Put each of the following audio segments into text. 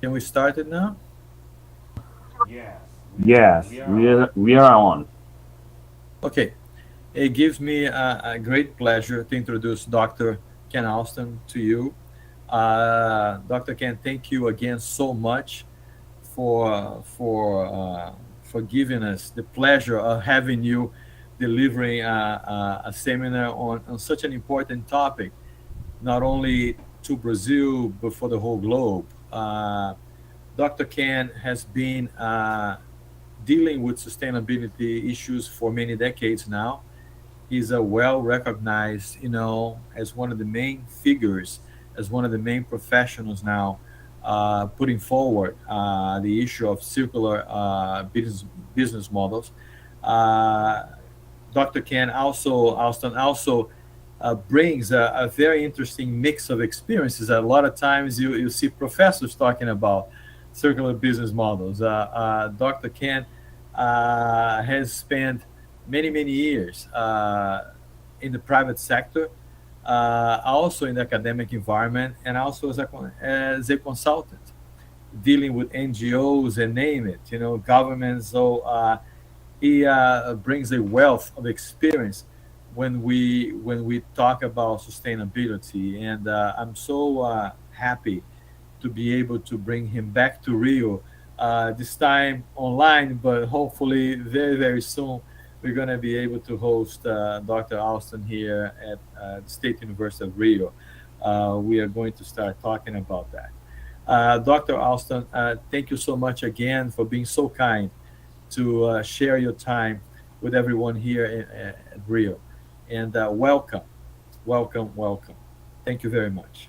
Can we start it now? Yes, we are on. Okay. It gives me a great pleasure to introduce Dr. Ken Alston to you. Dr. Ken, thank you again so much for giving us the pleasure of having you delivering a seminar on such an important topic, not only to Brazil but for the whole globe. Dr. Ken has been dealing with sustainability issues for many decades now. He's a well-recognized, as one of the main figures, as one of the main professionals now, putting forward the issue of circular business models. Dr. Ken Alston also brings a very interesting mix of experiences. A lot of times you see professors talking about circular business models. Dr. Ken has spent many years in the private sector, also in the academic environment, and also as a consultant, dealing with NGOs and name it, governments. So he brings a wealth of experience when we talk about sustainability, and I'm so happy to be able to bring him back to Rio, this time online, but hopefully very soon we're going to be able to host Dr. Alston here at the State University of Rio. We are going to start talking about that. Dr. Alston, thank you so much again for being so kind to share your time with everyone here at Rio. And welcome. Thank you very much.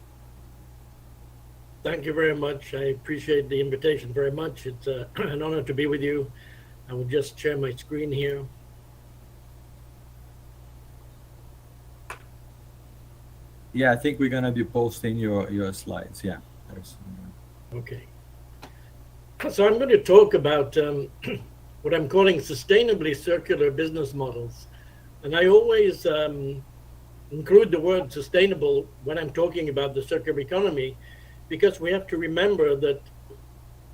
Thank you very much. I appreciate the invitation very much. It's an honor to be with you. I will just share my screen here. Yeah, I think we're going to be posting your slides. Yeah. Okay. So I'm going to talk about what I'm calling sustainably circular business models. And I always include the word sustainable when I'm talking about the circular economy, because we have to remember that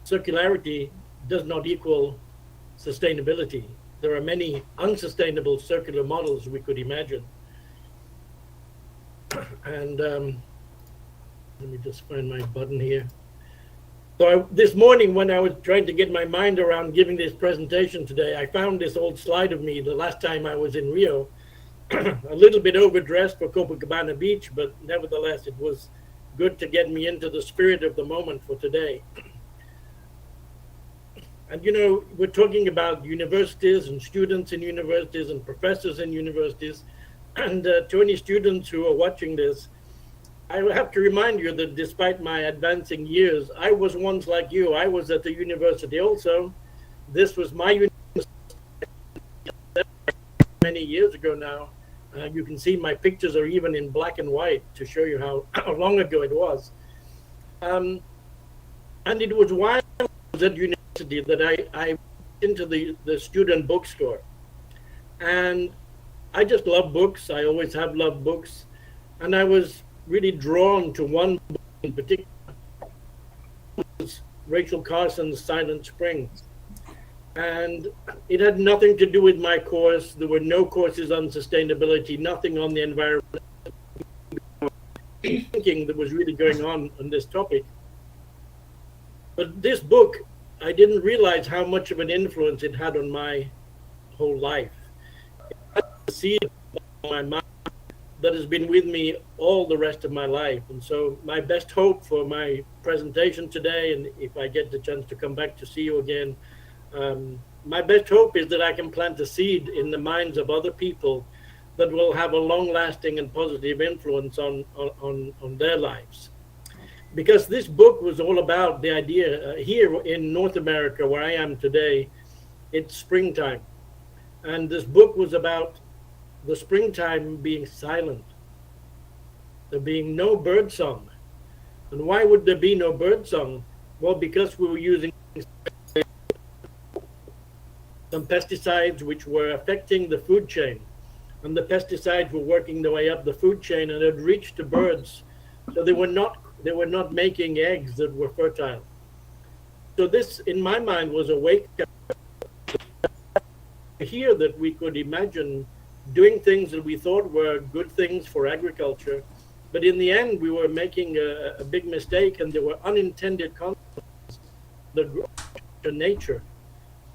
circularity does not equal sustainability. There are many unsustainable circular models we could imagine. And let me just find my button here. So this morning, when I was trying to get my mind around giving this presentation today, I found this old slide of me the last time I was in Rio, a little bit overdressed for Copacabana Beach, but nevertheless, it was good to get me into the spirit of the moment for today. And we're talking about universities and students in universities and professors in universities. And to any students who are watching this, I have to remind you that despite my advancing years, I was once like you. I was at the university also. This was my university many years ago now. You can see my pictures are even in black and white to show you how long ago it was. And it was while I was at university that I went into the student bookstore. And I just love books. I always have loved books. And I was really drawn to one book in particular. It was Rachel Carson's Silent Spring. And it had nothing to do with my course. There were no courses on sustainability, nothing on the environment. Thinking that was really going on this topic. But this book, I didn't realize how much of an influence it had on my whole life. It had a seed in my mind that has been with me all the rest of my life. And so my best hope for my presentation today, and if I get the chance to come back to see you again, my best hope is that I can plant a seed in the minds of other people that will have a long-lasting and positive influence on their lives. Because this book was all about the idea, here in North America, where I am today, it's springtime. And this book was about the springtime being silent, there being no bird song. And why would there be no bird song? Well, because we were using some pesticides which were affecting the food chain. And the pesticides were working their way up the food chain and had reached the birds. So they were not making eggs that were fertile. So this, in my mind, was a wake-up here that we could imagine doing things that we thought were good things for agriculture, but in the end we were making a big mistake, and there were unintended consequences to nature.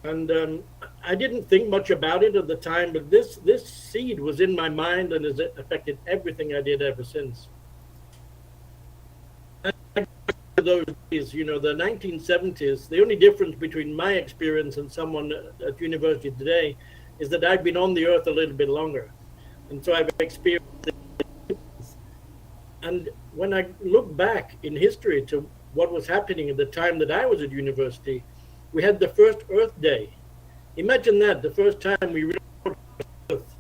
And I didn't think much about it at the time, but this seed was in my mind and has affected everything I did ever since. Those days, you know, the 1970s, the only difference between my experience and someone at university today is that I've been on the earth a little bit longer. And so I've experienced it. And when I look back in history to what was happening at the time that I was at university, we had the first Earth Day. Imagine that, the first time we reported Earth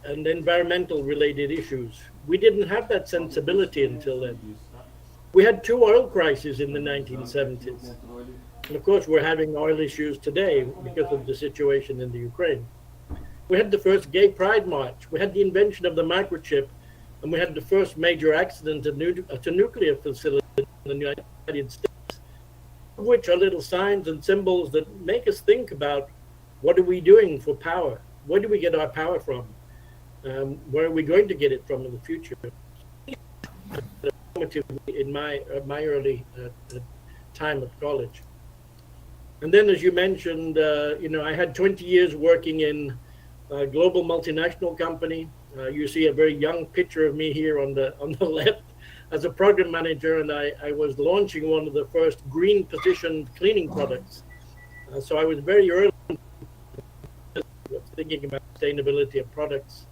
and environmental related issues. We didn't have that sensibility until then. We had 2 oil crises in the 1970s. And of course, we're having oil issues today because of the situation in the Ukraine. We had the first Gay Pride March. We had the invention of the microchip, and we had the first major accident at a nuclear facility in the United States, which are little signs and symbols that make us think about what are we doing for power? Where do we get our power from? Where are we going to get it from in the future? In my early time at college. And then, as you mentioned, you know, I had 20 years working in a global multinational company. You see a very young picture of me here on the left as a program manager, and I was launching one of the first green positioned cleaning products. So I was very early thinking about sustainability of products.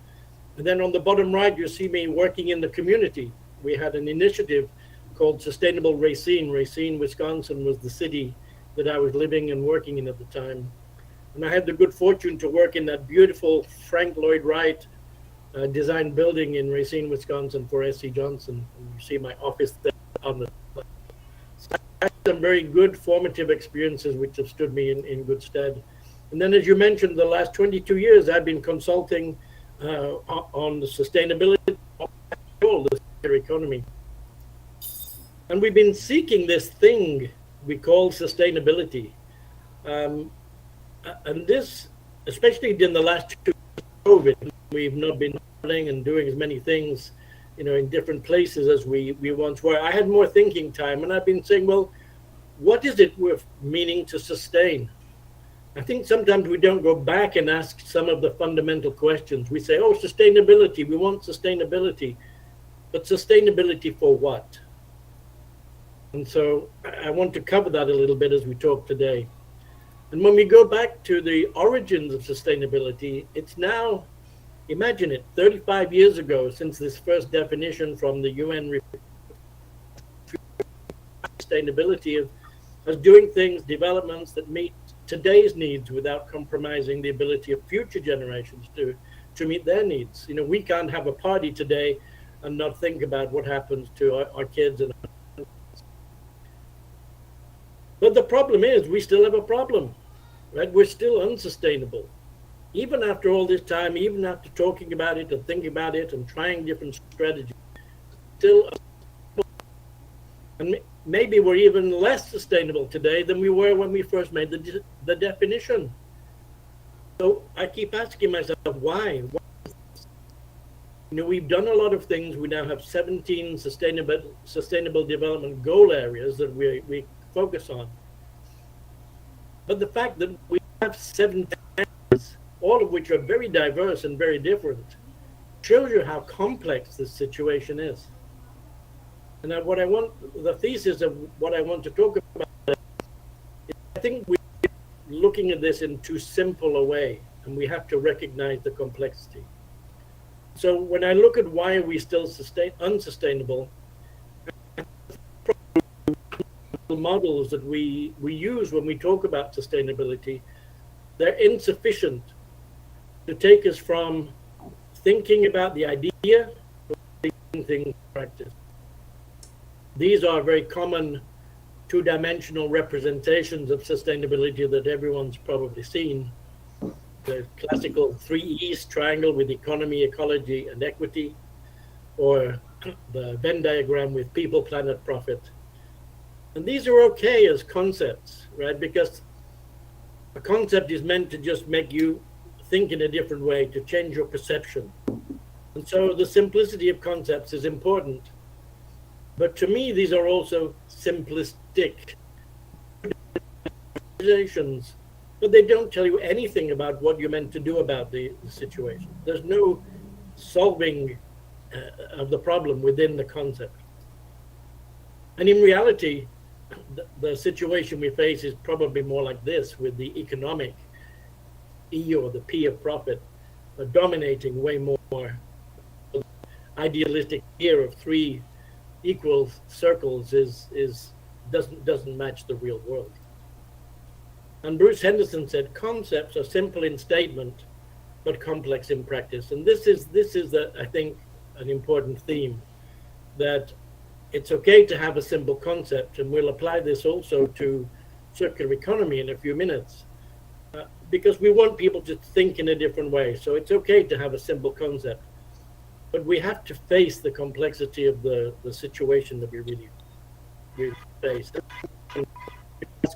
And then on the bottom right, you see me working in the community. We had an initiative called Sustainable Racine. Racine, Wisconsin was the city that I was living and working in at the time. And I had the good fortune to work in that beautiful Frank Lloyd Wright designed building in Racine, Wisconsin for S.C. Johnson. And you see my office there on the side. So I had some very good formative experiences which have stood me in good stead. And then, as you mentioned, the last 22 years I've been consulting on the sustainability of the economy. And we've been seeking this thing we call sustainability. And this, especially in the last 2 years of COVID, we've not been traveling and doing as many things, you know, in different places as we once were. I had more thinking time, and I've been saying, well, what is it we're meaning to sustain? I think sometimes we don't go back and ask some of the fundamental questions. We say, oh, sustainability, we want sustainability. But sustainability for what? And so I want to cover that a little bit as we talk today. And when we go back to the origins of sustainability, it's now, imagine it, 35 years ago since this first definition from the UN sustainability as doing things, developments that meet today's needs without compromising the ability of future generations to meet their needs. You know, we can't have a party today and not think about what happens to our kids. But the problem is we still have a problem, right? We're still unsustainable. Even after all this time, even after talking about it and thinking about it and trying different strategies, still, and maybe we're even less sustainable today than we were when we first made the definition. So I keep asking myself, why? You know, we've done a lot of things. We now have 17 sustainable development goal areas that we focus on. But the fact that we have 17 areas, all of which are very diverse and very different, shows you how complex this situation is. And the thesis of what I want to talk about is I think we're looking at this in too simple a way, and we have to recognize the complexity. So when I look at why are we still unsustainable, the models that we use when we talk about sustainability, they're insufficient to take us from thinking about the idea to taking things in practice. These are very common two-dimensional representations of sustainability that everyone's probably seen. The classical 3 E's triangle with economy, ecology, and equity, or the Venn diagram with people, planet, profit. And these are okay as concepts, right? Because a concept is meant to just make you think in a different way, to change your perception. And so the simplicity of concepts is important. But to me, these are also simplistic, but they don't tell you anything about what you're meant to do about the situation. There's no solving of the problem within the concept. And in reality, the situation we face is probably more like this, with the economic E or the P of profit dominating way more. Idealistic idea of three equal circles doesn't match the real world. And Bruce Henderson said, concepts are simple in statement, but complex in practice. And this is I think, an important theme, that it's okay to have a simple concept, and we'll apply this also to circular economy in a few minutes, because we want people to think in a different way. So it's okay to have a simple concept, but we have to face the complexity of the situation that we really face.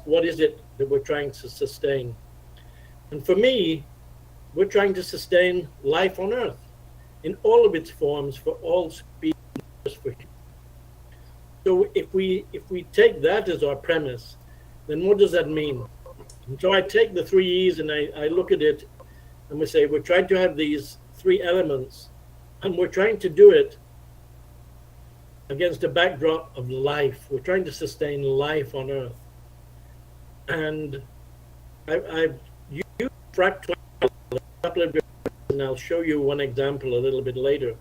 What is it that we're trying to sustain? And for me, we're trying to sustain life on Earth in all of its forms, for all species. So if we take that as our premise, then what does that mean? And so I take the 3 E's and I look at it, and we say we're trying to have these 3 elements, and we're trying to do it against a backdrop of life. We're trying to sustain life on Earth. And I've used fractal a couple of years, and I'll show you one example a little bit later,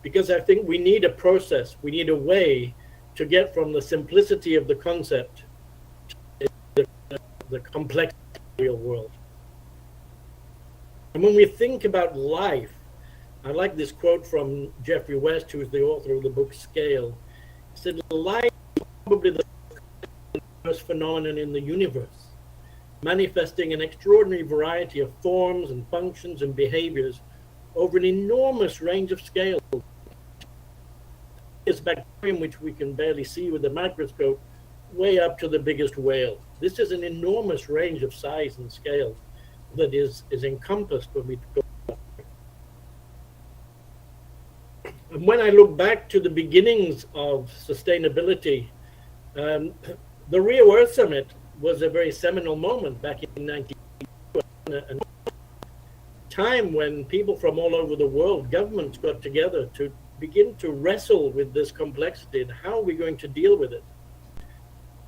because I think we need a process, we need a way to get from the simplicity of the concept to the complexity of the real world. And when we think about life, I like this quote from Geoffrey West, who is the author of the book Scale. He said, life is probably the most phenomenon in the universe, manifesting an extraordinary variety of forms and functions and behaviors over an enormous range of scales. It's bacterium, which we can barely see with the microscope, way up to the biggest whale. This is an enormous range of size and scale that is encompassed when we go. And when I look back to the beginnings of sustainability, the Rio Earth Summit was a very seminal moment back in 1992, a time when people from all over the world, governments got together to begin to wrestle with this complexity and how are we going to deal with it.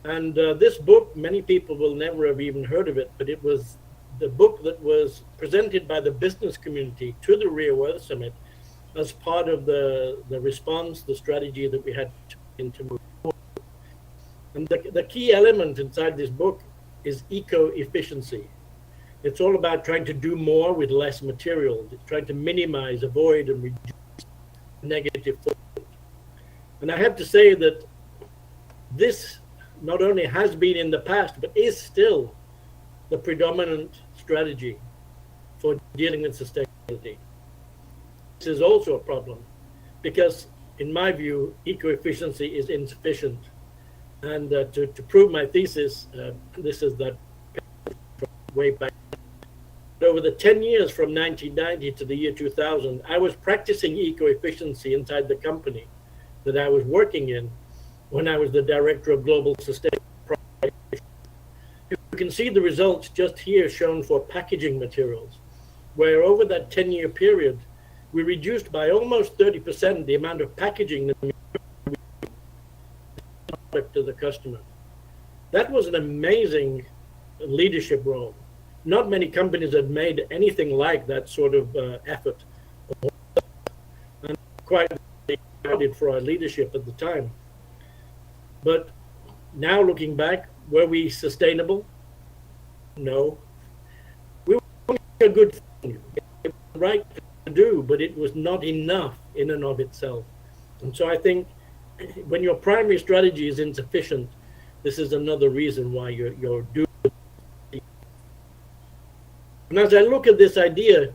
And this book, many people will never have even heard of it, but it was the book that was presented by the business community to the Rio Earth Summit as part of the response, the strategy that we had to move forward. And the key element inside this book is eco-efficiency. It's all about trying to do more with less material, trying to minimize, avoid, and reduce negative footprint. And I have to say that this not only has been in the past, but is still the predominant strategy for dealing with sustainability. This is also a problem because, in my view, eco-efficiency is insufficient. And to prove my thesis, this is that way back. Over the 10 years from 1990 to the year 2000, I was practicing eco-efficiency inside the company that I was working in when I was the director of global sustainability. You can see the results just here shown for packaging materials, where over that 10-year period, we reduced by almost 30% the amount of packaging that we to the customer. That was an amazing leadership role. Not many companies had made anything like that sort of effort. And quite credited for our leadership at the time. But now looking back, were we sustainable? No. We were doing a good thing. It was the right thing to do, but it was not enough in and of itself. And so I think when your primary strategy is insufficient, this is another reason why you're doing it. And as I look at this idea,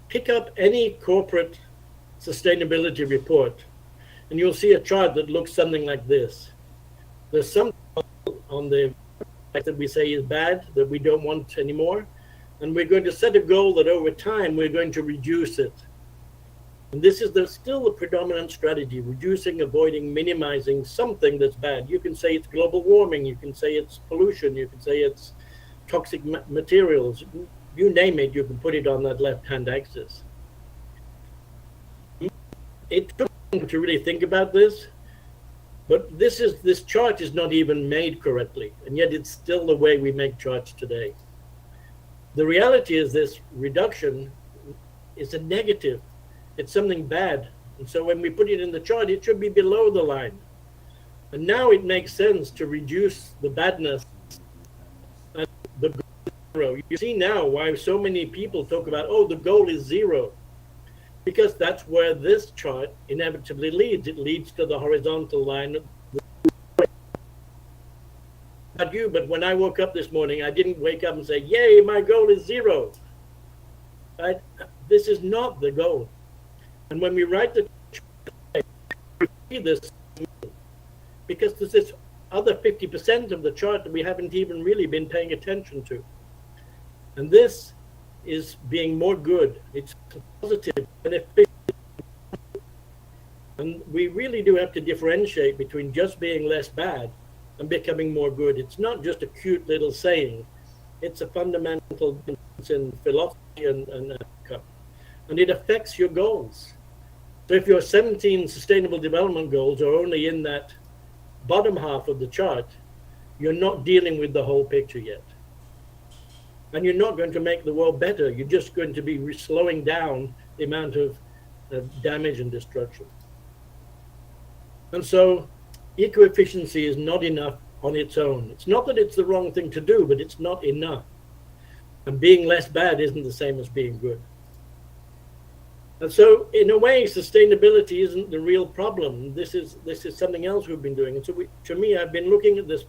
pick up any corporate sustainability report, and you'll see a chart that looks something like this. There's something called on the that we say is bad, that we don't want anymore. And we're going to set a goal that over time we're going to reduce it. And this is still the predominant strategy: reducing, avoiding, minimizing something that's bad. You can say it's global warming, you can say it's pollution, you can say it's toxic materials. You name it, you can put it on that left-hand axis. It took me to really think about this, but this chart is not even made correctly, and yet it's still the way we make charts today. The reality is this reduction is a negative. It's something bad. And so when we put it in the chart, it should be below the line. And now it makes sense to reduce the badness and the goal is zero. You see now why so many people talk about, oh, the goal is zero. Because that's where this chart inevitably leads. It leads to the horizontal line. Not you, but when I woke up this morning, I didn't wake up and say, yay, my goal is zero. This is not the goal. And when we write the chart, we see this because there's this other 50% of the chart that we haven't even really been paying attention to. And this is being more good. It's positive and efficient. And we really do have to differentiate between just being less bad and becoming more good. It's not just a cute little saying. It's a fundamental difference in philosophy and it affects your goals. So if your 17 sustainable development goals are only in that bottom half of the chart, you're not dealing with the whole picture yet. And you're not going to make the world better. You're just going to be slowing down the amount of damage and destruction. And so eco-efficiency is not enough on its own. It's not that it's the wrong thing to do, but it's not enough. And being less bad isn't the same as being good. And so, in a way, sustainability isn't the real problem. This is something else we've been doing. And so, to me, I've been looking at this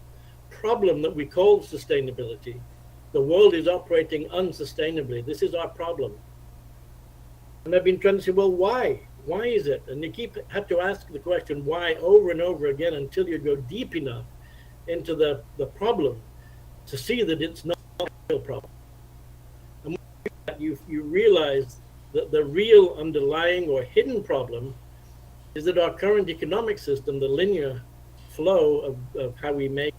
problem that we call sustainability. The world is operating unsustainably. This is our problem. And I've been trying to say, well, why? Why is it? And you have to ask the question why over and over again until you go deep enough into the problem to see that it's not a real problem. And when you realize that the real underlying or hidden problem is that our current economic system, the linear flow of how we make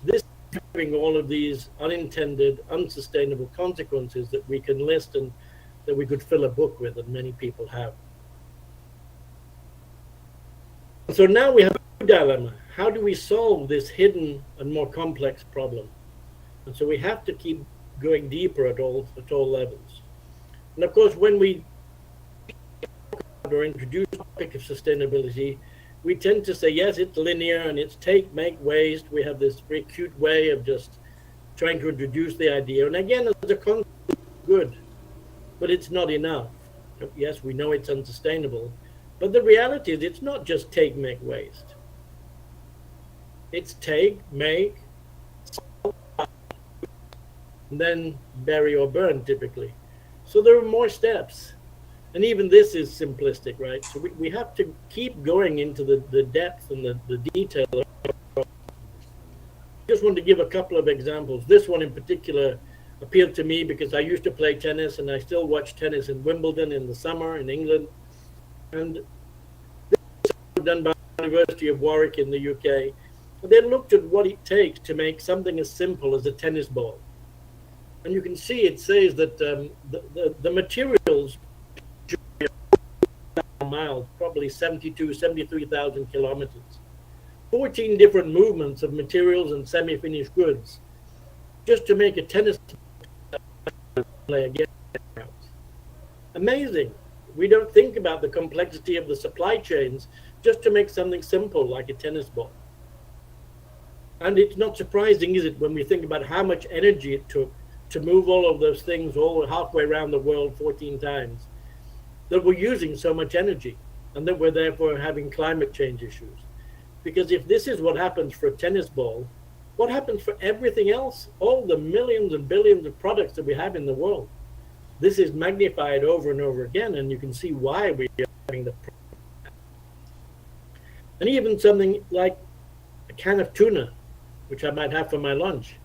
this, is having all of these unintended, unsustainable consequences that we can list and that we could fill a book with, and many people have. So now we have a dilemma. How do we solve this hidden and more complex problem? And so we have to keep going deeper at all levels. And of course, when we or introduce the topic of sustainability, we tend to say, yes, it's linear and it's take, make, waste. We have this very cute way of just trying to introduce the idea. And again, as a concept, good, but it's not enough. Yes, we know it's unsustainable, but the reality is it's not just take, make, waste. It's take, make, and then bury or burn typically. So there are more steps. And even this is simplistic, right? So we have to keep going into the depth and the detail. I just wanted to give a couple of examples. This one in particular appealed to me because I used to play tennis and I still watch tennis in Wimbledon in the summer in England. And this was done by the University of Warwick in the UK. They looked at what it takes to make something as simple as a tennis ball. And you can see it says that the materials miles, probably 73,000 kilometers, 14 different movements of materials and semi-finished goods just to make a tennis player get out. Amazing. We don't think about the complexity of the supply chains just to make something simple like a tennis ball. And it's not surprising, is it, when we think about how much energy it took to move all of those things all halfway around the world 14 times, that we're using so much energy and that we're therefore having climate change issues. Because if this is what happens for a tennis ball, what happens for everything else? All the millions and billions of products that we have in the world. This is magnified over and over again, and you can see why we are having the problem. And even something like can of tuna, which I might have for my lunch.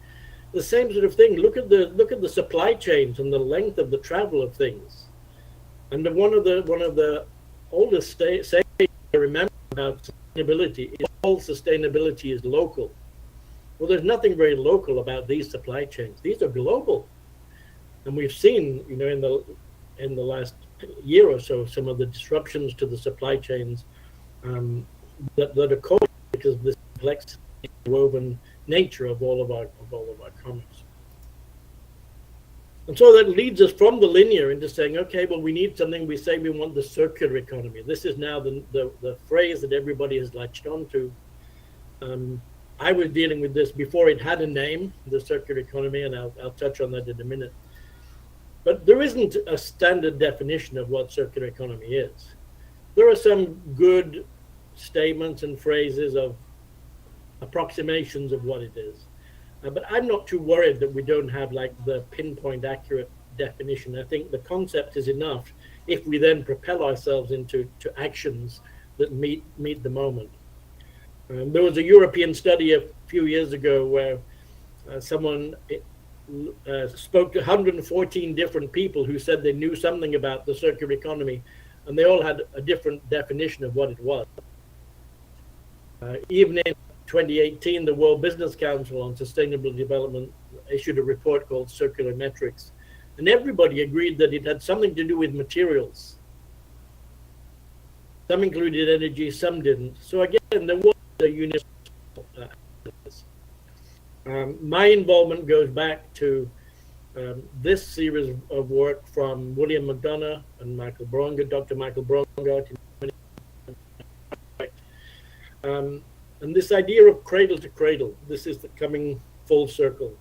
The same sort of thing. Look at the supply chains and the length of the travel of things. And one of the oldest sayings I remember about sustainability is all sustainability is local. Well, there's nothing very local about these supply chains. These are global, and we've seen, in the last year or so, some of the disruptions to the supply chains that are caused because of this complex, woven nature of all of our commerce. And so that leads us from the linear into saying, okay, well, we need something. We say we want the circular economy. This is now the phrase that everybody has latched onto. I was dealing with this before it had a name, the circular economy, and I'll touch on that in a minute. But there isn't a standard definition of what circular economy is. There are some good statements and phrases of approximations of what it is. But I'm not too worried that we don't have like the pinpoint accurate definition. I think the concept is enough if we then propel ourselves into actions that meet the moment. There was a European study a few years ago where someone spoke to 114 different people who said they knew something about the circular economy, and they all had a different definition of what it was. Even in 2018, the World Business Council on Sustainable Development issued a report called Circular Metrics, and everybody agreed that it had something to do with materials. Some included energy, some didn't. So again, there was a universal. My involvement goes back to this series of work from William McDonough and Michael Bronga, Dr. Michael Bronga. And this idea of cradle to cradle, this is coming full circle.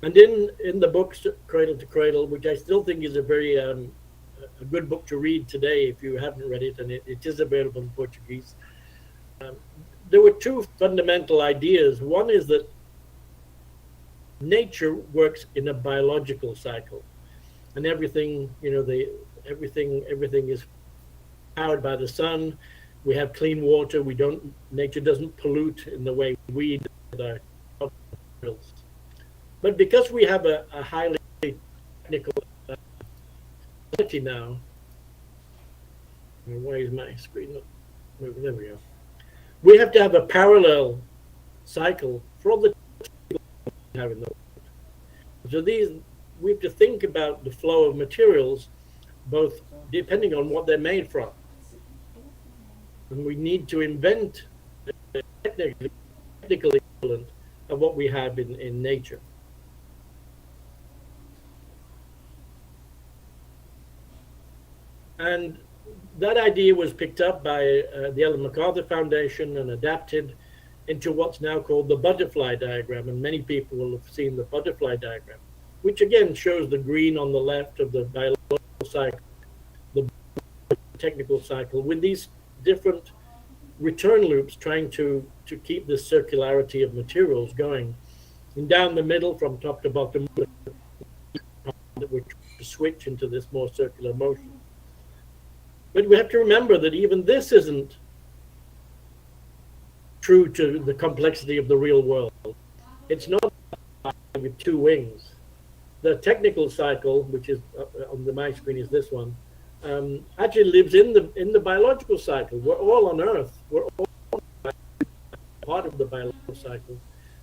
And in the book Cradle to Cradle, which I still think is a very a good book to read today if you haven't read it, and it is available in Portuguese. There were two fundamental ideas. One is that nature works in a biological cycle, and everything, everything is powered by the sun. We have clean water. Nature doesn't pollute in the way we do with our materials. But because we have a highly technical society now, why is my screen not moving? There we go. We have to have a parallel cycle for all the we have in the world. So we have to think about the flow of materials, both depending on what they're made from. And we need to invent a technical equivalent of what we have in nature. And that idea was picked up by the Ellen MacArthur Foundation and adapted into what's now called the butterfly diagram. And many people will have seen the butterfly diagram, which again shows the green on the left of the biological cycle, the technical cycle, with these different return loops trying to keep this circularity of materials going. And down the middle, from top to bottom, that we're trying to switch into this more circular motion. But we have to remember that even this isn't true to the complexity of the real world. It's not with two wings. The technical cycle, which is on my screen, is this one. Actually lives in the biological cycle. We're all on Earth. We're all part of the biological cycle.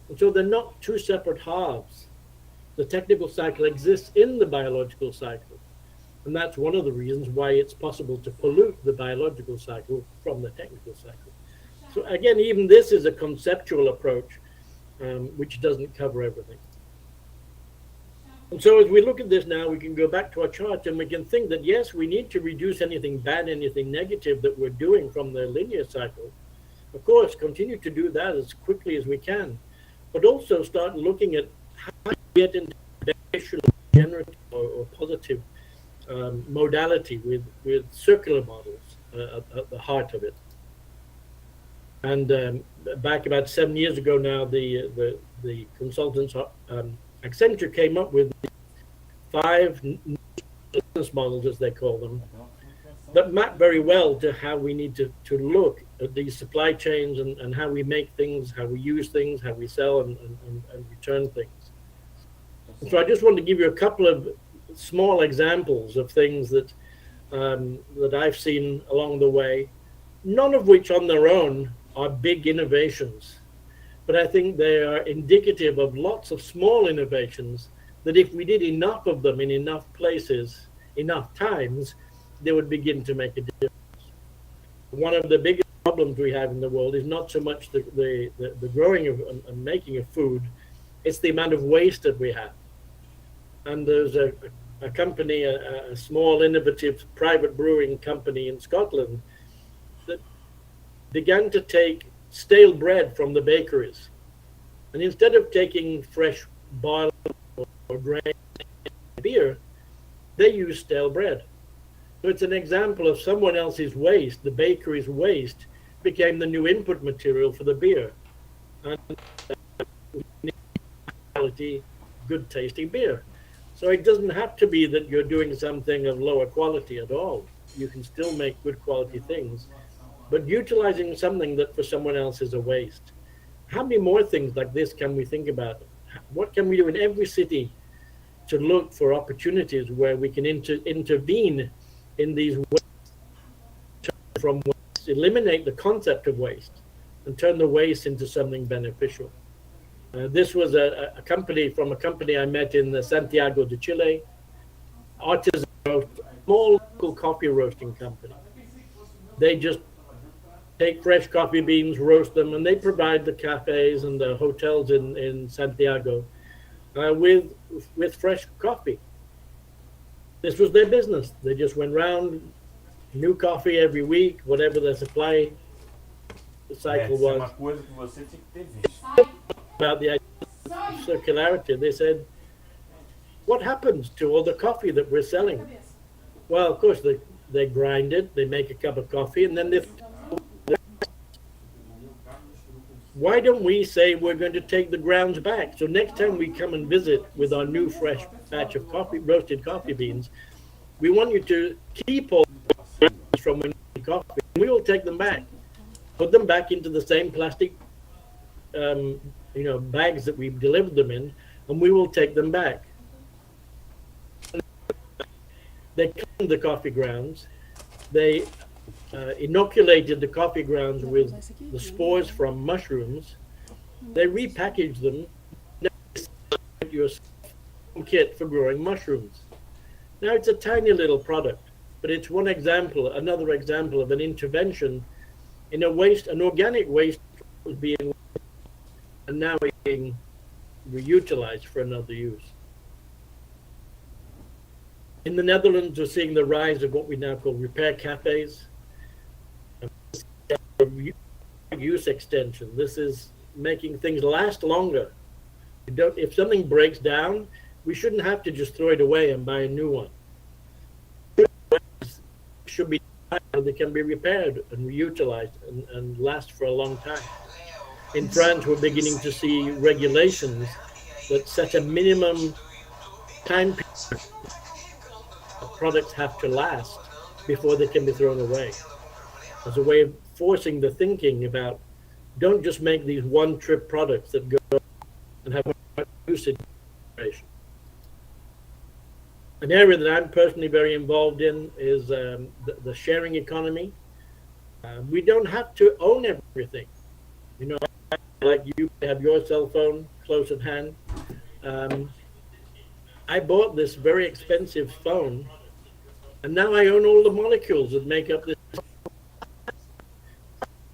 And so they're not two separate halves. The technical cycle exists in the biological cycle. And that's one of the reasons why it's possible to pollute the biological cycle from the technical cycle. So again, even this is a conceptual approach, which doesn't cover everything. And so as we look at this now, we can go back to our chart and we can think that, yes, we need to reduce anything bad, anything negative that we're doing from the linear cycle. Of course, continue to do that as quickly as we can, but also start looking at how to get into beneficial, generative, or positive modality with circular models at the heart of it. And back about 7 years ago now, the consultants Accenture came up with 5 business models, as they call them, that map very well to how we need to look at these supply chains and how we make things, how we use things, how we sell and return things. And so I just want to give you a couple of small examples of things that that I've seen along the way, none of which on their own are big innovations, but I think they are indicative of lots of small innovations that if we did enough of them in enough places, enough times, they would begin to make a difference. One of the biggest problems we have in the world is not so much the growing of and making of food, it's the amount of waste that we have. And there's a company, a small innovative private brewing company in Scotland that began to take stale bread from the bakeries. And instead of taking fresh boiled or grain beer, they use stale bread. So it's an example of someone else's waste, the bakery's waste, became the new input material for the beer. And quality, good tasting beer. So it doesn't have to be that you're doing something of lower quality at all. You can still make good quality things, but utilizing something that for someone else is a waste. How many more things like this can we think about? What can we do in every city to look for opportunities where we can intervene in these waste, from waste, eliminate the concept of waste and turn the waste into something beneficial? This was a company from a company I met in Santiago de Chile, artisan roast, small local coffee roasting company. They just take fresh coffee beans, roast them, and they provide the cafes and the hotels in Santiago with fresh coffee. This was their business. They just went round, new coffee every week, whatever their supply cycle was. About the circularity, they said, what happens to all the coffee that we're selling? Well, of course, they grind it, they make a cup of coffee, and then why don't we say we're going to take the grounds back? So next time we come and visit with our new fresh batch of coffee, roasted coffee beans, we want you to keep all the beans from when you coffee. We will take them back, put them back into the same plastic bags that we've delivered them in, and we will take them back. They cleaned the coffee grounds. They inoculated the coffee grounds with the spores from mushrooms. They repackaged them. Your kit for growing mushrooms. Now it's a tiny little product, but it's one example, another example of an intervention in a waste, an organic waste was being and now being reutilized for another use. In the Netherlands, we're seeing the rise of what we now call repair cafes. Use extension. This is making things last longer. If something breaks down, we shouldn't have to just throw it away and buy a new one. Should be they can be repaired and reutilized and last for a long time. In France, we're beginning to see regulations that set a minimum time period products have to last before they can be thrown away. As a way of forcing the thinking about, don't just make these one-trip products that go and have a usage. An area that I'm personally very involved in is the sharing economy. We don't have to own everything. You know, like you have your cell phone close at hand. I bought this very expensive phone, and now I own all the molecules that make up this.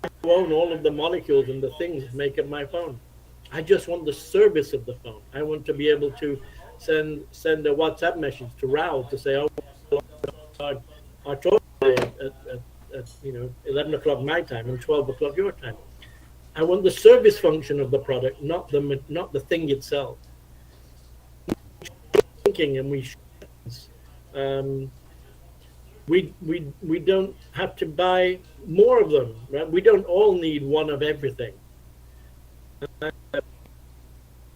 I own all of the molecules and the things that make up my phone. I just want the service of the phone. I want to be able to send a WhatsApp message to Raul to say, oh, our talk at 11 o'clock my time and 12 o'clock your time. I want the service function of the product, not the thing itself. Thinking, and we don't have to buy more of them, right? We don't all need one of everything. For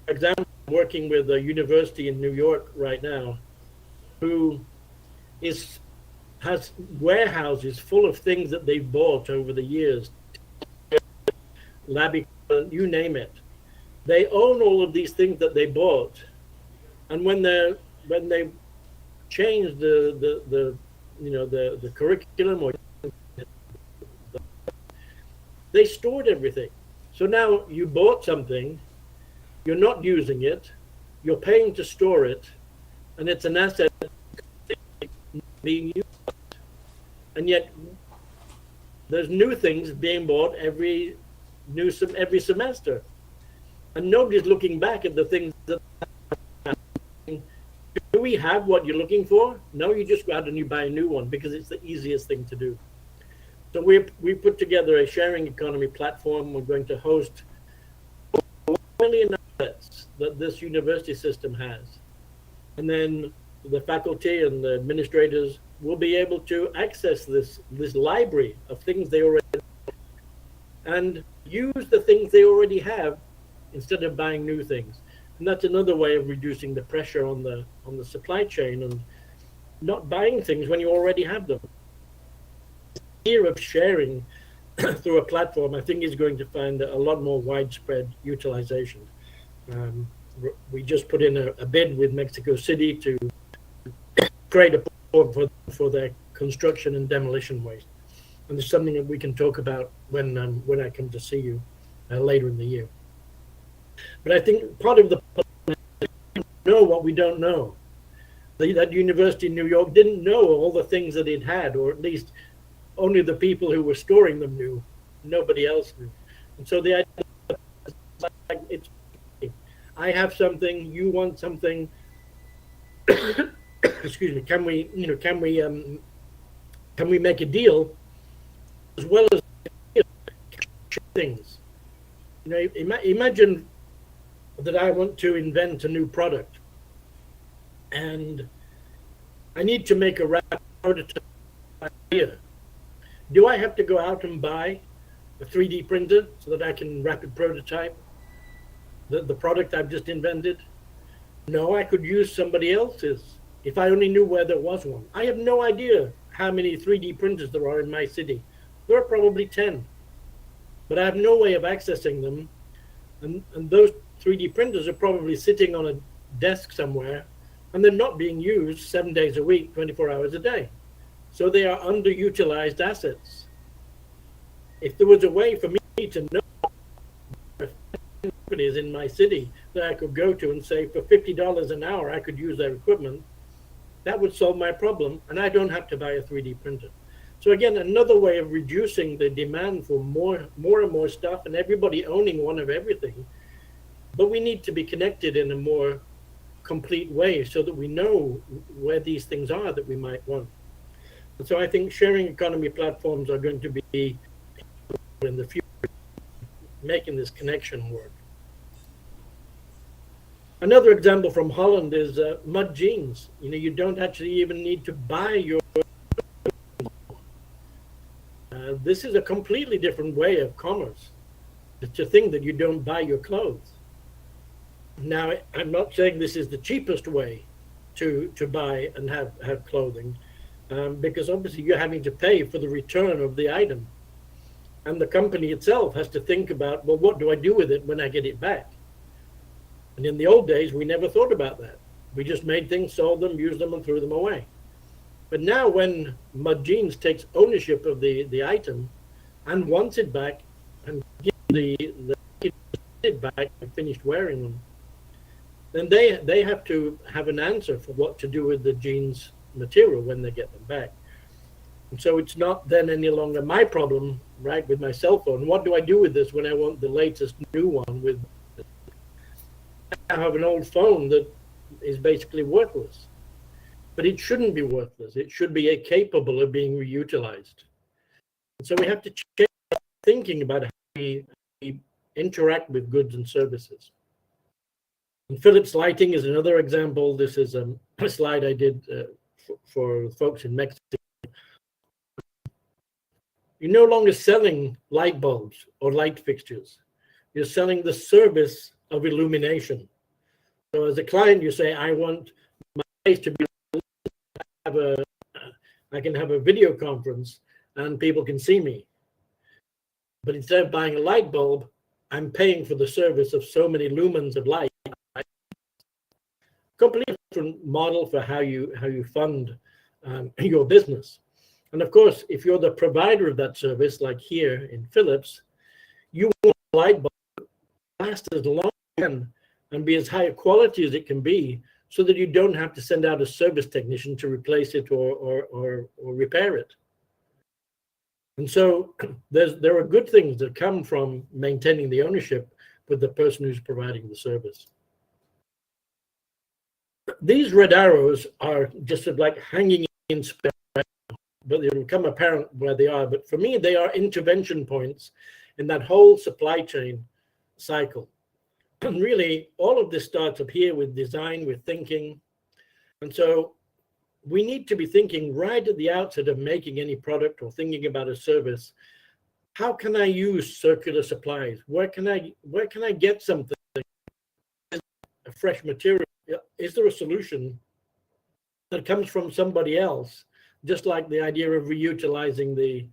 example, I'm working with a university in New York right now who is has warehouses full of things that they've bought over the years, lab equipment, you name it. They own all of these things that they bought, and when they change the curriculum, or they stored everything. So now you bought something, you're not using it, you're paying to store it, and it's an asset being used. And yet there's new things being bought every semester, and nobody's looking back at the things that. Do we have what you're looking for? No, you just go out and you buy a new one because it's the easiest thing to do. So we put together a sharing economy platform. We're going to host 1 million outlets that this university system has, and then the faculty and the administrators will be able to access this library of things they already have and use the things they already have instead of buying new things. And that's another way of reducing the pressure on the supply chain and not buying things when you already have them. The idea of sharing through a platform, I think, is going to find a lot more widespread utilization. We just put in a bid with Mexico City to create a platform for their construction and demolition waste. And it's something that we can talk about when I come to see you later in the year. But I think part of the problem is we know what we don't know. That university in New York didn't know all the things that it had, or at least only the people who were storing them knew. Nobody else knew. And so the idea is like, it's, I have something, you want something. Excuse me. Can we make a deal, as well as things? Imagine that I want to invent a new product, and I need to make a rapid prototype idea. Do I have to go out and buy a 3D printer so that I can rapid prototype the product I've just invented? No, I could use somebody else's if I only knew where there was one. I have no idea how many 3D printers there are in my city. There are probably 10, but I have no way of accessing them. And those 3D printers are probably sitting on a desk somewhere, and they're not being used 7 days a week, 24 hours a day. So they are underutilized assets. If there was a way for me to know companies in my city that I could go to and say, for $50 an hour, I could use their equipment, that would solve my problem, and I don't have to buy a 3D printer. So again, another way of reducing the demand for more and more stuff, and everybody owning one of everything. But we need to be connected in a more complete way so that we know where these things are that we might want. And so I think sharing economy platforms are going to be in the future, making this connection work. Another example from Holland is mud jeans. You don't actually even need to buy your. This is a completely different way of commerce. To think that you don't buy your clothes. Now, I'm not saying this is the cheapest way to buy and have clothing, because obviously you're having to pay for the return of the item. And the company itself has to think about, well, what do I do with it when I get it back? And in the old days, we never thought about that. We just made things, sold them, used them, and threw them away. But now when Mud Jeans takes ownership of the item and wants it back and gives it back and finished wearing them, then they have to have an answer for what to do with the jeans material when they get them back. And so it's not then any longer my problem, right, with my cell phone. What do I do with this when I want the latest new one? I have an old phone that is basically worthless. But it shouldn't be worthless. It should be capable of being reutilized. And so we have to change thinking about how we interact with goods and services. And Phillips Lighting is another example. This is a slide I did for folks in Mexico. You're no longer selling light bulbs or light fixtures. You're selling the service of illumination. So as a client, you say, I want my place to be have I can have a video conference and people can see me. But instead of buying a light bulb, I'm paying for the service of so many lumens of light. Completely different model for how you fund your business. And of course, if you're the provider of that service, like here in Phillips, you want a light bulb to last as long as it can and be as high a quality as it can be, so that you don't have to send out a service technician to replace it or repair it. And so there are good things that come from maintaining the ownership with the person who's providing the service. These red arrows are just sort of like hanging in space, but it'll become apparent where they are. But for me, they are intervention points in that whole supply chain cycle. And really, all of this starts up here with design, with thinking. And so we need to be thinking right at the outset of making any product or thinking about a service. How can I use circular supplies? Where can I get something, a fresh material? Is there a solution that comes from somebody else? Just like the idea of reutilizing the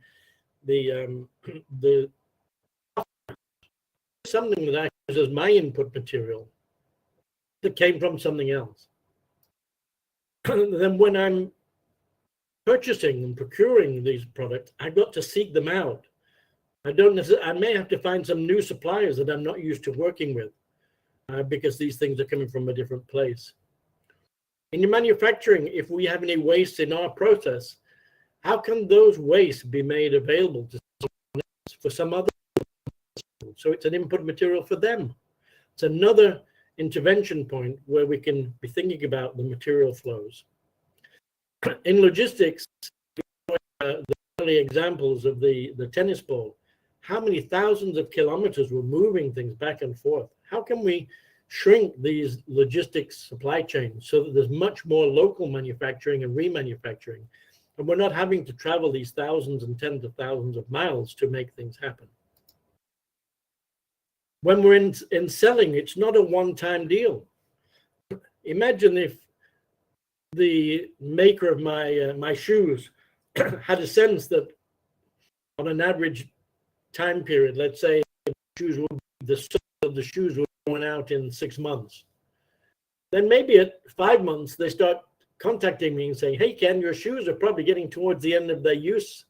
something that I use as my input material that came from something else. And then when I'm purchasing and procuring these products, I've got to seek them out. I may have to find some new suppliers that I'm not used to working with because these things are coming from a different place. In your manufacturing, if we have any waste in our process, how can those wastes be made available to someone else for some other? So it's an input material for them. It's another intervention point where we can be thinking about the material flows. In logistics, the early examples of the tennis ball, how many thousands of kilometers we're moving things back and forth? How can we shrink these logistics supply chains so that there's much more local manufacturing and remanufacturing, and we're not having to travel these thousands and tens of thousands of miles to make things happen? When we're in selling, it's not a one-time deal. Imagine if the maker of my shoes had a sense that on an average time period, let's say the sole of the shoes were going out in 6 months. Then maybe at 5 months, they start contacting me and saying, hey, Ken, your shoes are probably getting towards the end of their use.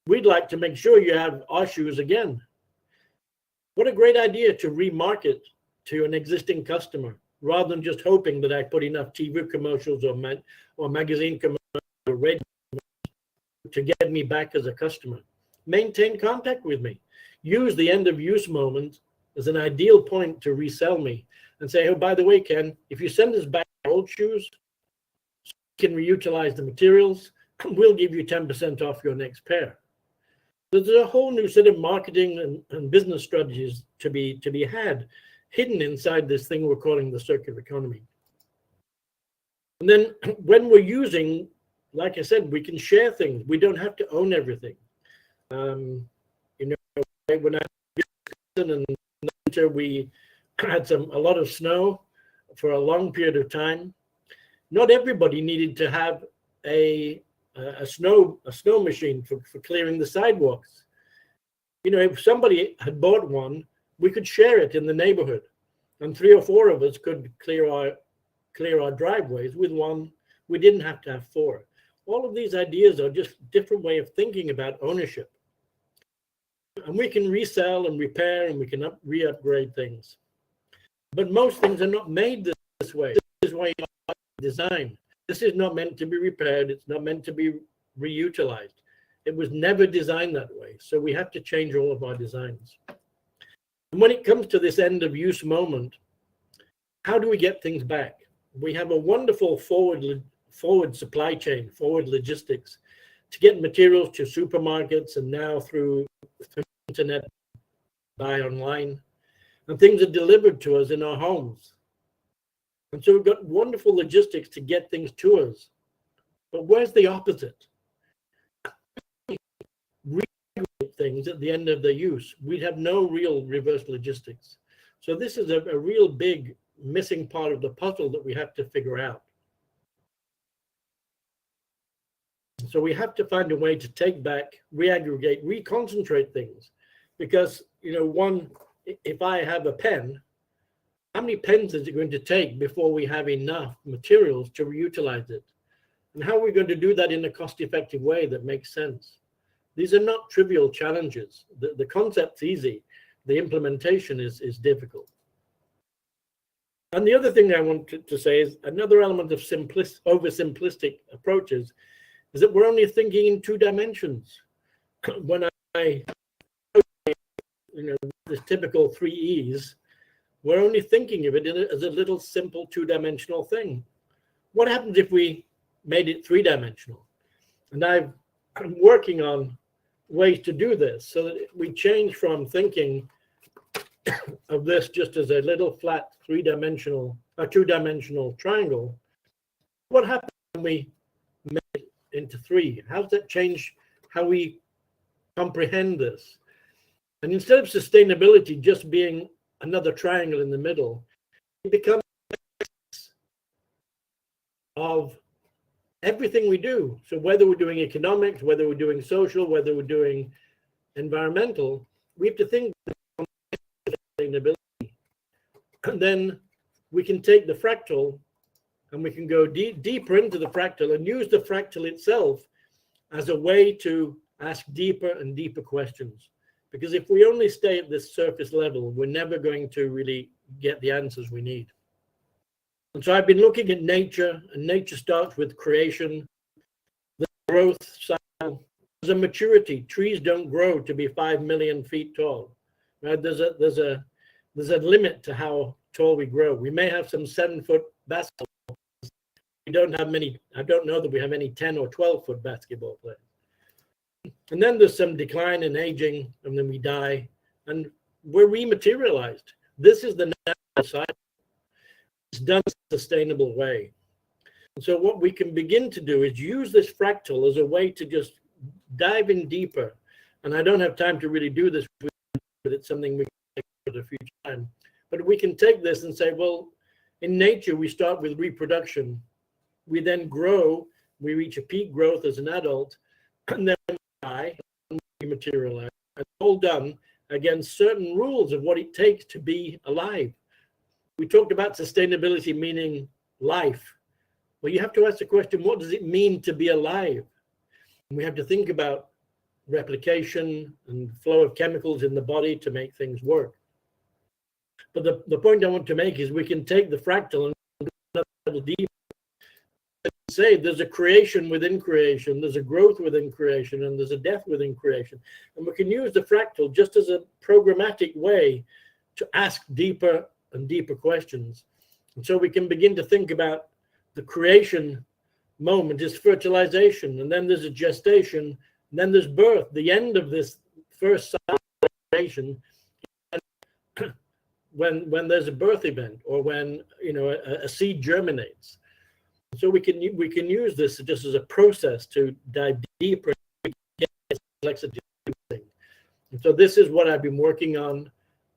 We'd like to make sure you have our shoes again. What a great idea to remarket to an existing customer, rather than just hoping that I put enough TV commercials or magazine commercials or radio to get me back as a customer. Maintain contact with me. Use the end of use moment as an ideal point to resell me and say, oh, by the way, Ken, if you send us back old shoes, you can reutilize the materials, we'll give you 10% off your next pair. So there's a whole new set of marketing and business strategies to be had, hidden inside this thing we're calling the circular economy. And then when we're using, like I said, we can share things. We don't have to own everything. When I was in winter, we had a lot of snow for a long period of time. Not everybody needed to have a snow machine for clearing the sidewalks. If somebody had bought one, we could share it in the neighborhood, and 3 or 4 of us could clear our driveways with one. We didn't have to have 4. All of these ideas are just different way of thinking about ownership. And we can resell and repair, and we can re-upgrade things. But most things are not made this way. This is why design. This is not meant to be repaired. It's not meant to be reutilized. It was never designed that way. So we have to change all of our designs. And when it comes to this end of use moment, how do we get things back? We have a wonderful forward supply chain, forward logistics, to get materials to supermarkets and now through internet, buy online, and things are delivered to us in our homes. And so we've got wonderful logistics to get things to us. But where's the opposite? Regulate things at the end of their use. We'd have no real reverse logistics. So this is a real big missing part of the puzzle that we have to figure out. So we have to find a way to take back, reaggregate, reconcentrate things. Because, if I have a pen, how many pens is it going to take before we have enough materials to reutilize it? And how are we going to do that in a cost-effective way that makes sense? These are not trivial challenges. The concept's easy. The implementation is difficult. And the other thing I want to say is another element of oversimplistic approaches is that we're only thinking in 2 dimensions. When I this typical 3 E's, we're only thinking of it as a little simple 2-dimensional thing. What happens if we made it 3-dimensional? And I'm working on ways to do this so that we change from thinking of this just as a little flat 2-dimensional triangle. What happens when we make it into 3? How does that change how we comprehend this? And instead of sustainability just being another triangle in the middle, it becomes of everything we do. So whether we're doing economics, whether we're doing social, whether we're doing environmental, we have to think about sustainability. And then we can take the fractal and we can go deeper into the fractal and use the fractal itself as a way to ask deeper and deeper questions. Because if we only stay at this surface level, we're never going to really get the answers we need. And so I've been looking at nature, and nature starts with creation, the growth cycle. There's a maturity. Trees don't grow to be 5 million feet tall. Right? There's a limit to how tall we grow. We may have some 7-foot basketball. We don't have many. I don't know that we have any 10 or 12-foot basketball players. And then there's some decline and aging, and then we die, and we're rematerialized. This is the natural cycle. It's done in a sustainable way. And so what we can begin to do is use this fractal as a way to just dive in deeper. And I don't have time to really do this, but it's something we can take at a future time. But we can take this and say, well, in nature, we start with reproduction. We then grow. We reach a peak growth as an adult, and then die and materialize. And all done against certain rules of what it takes to be alive. We talked about sustainability meaning life. Well, you have to ask the question, what does it mean to be alive? And we have to think about replication and flow of chemicals in the body to make things work. But the point I want to make is we can take the fractal and go a little deeper and say there's a creation within creation, there's a growth within creation, and there's a death within creation. And we can use the fractal just as a programmatic way to ask deeper and deeper questions. And so we can begin to think about the creation moment is fertilization, and then there's a gestation, and then there's birth, the end of this first cycle of creation, when there's a birth event, or when a seed germinates. So we can use this just as a process to dive deeper and get complexity. And so this is what I've been working on,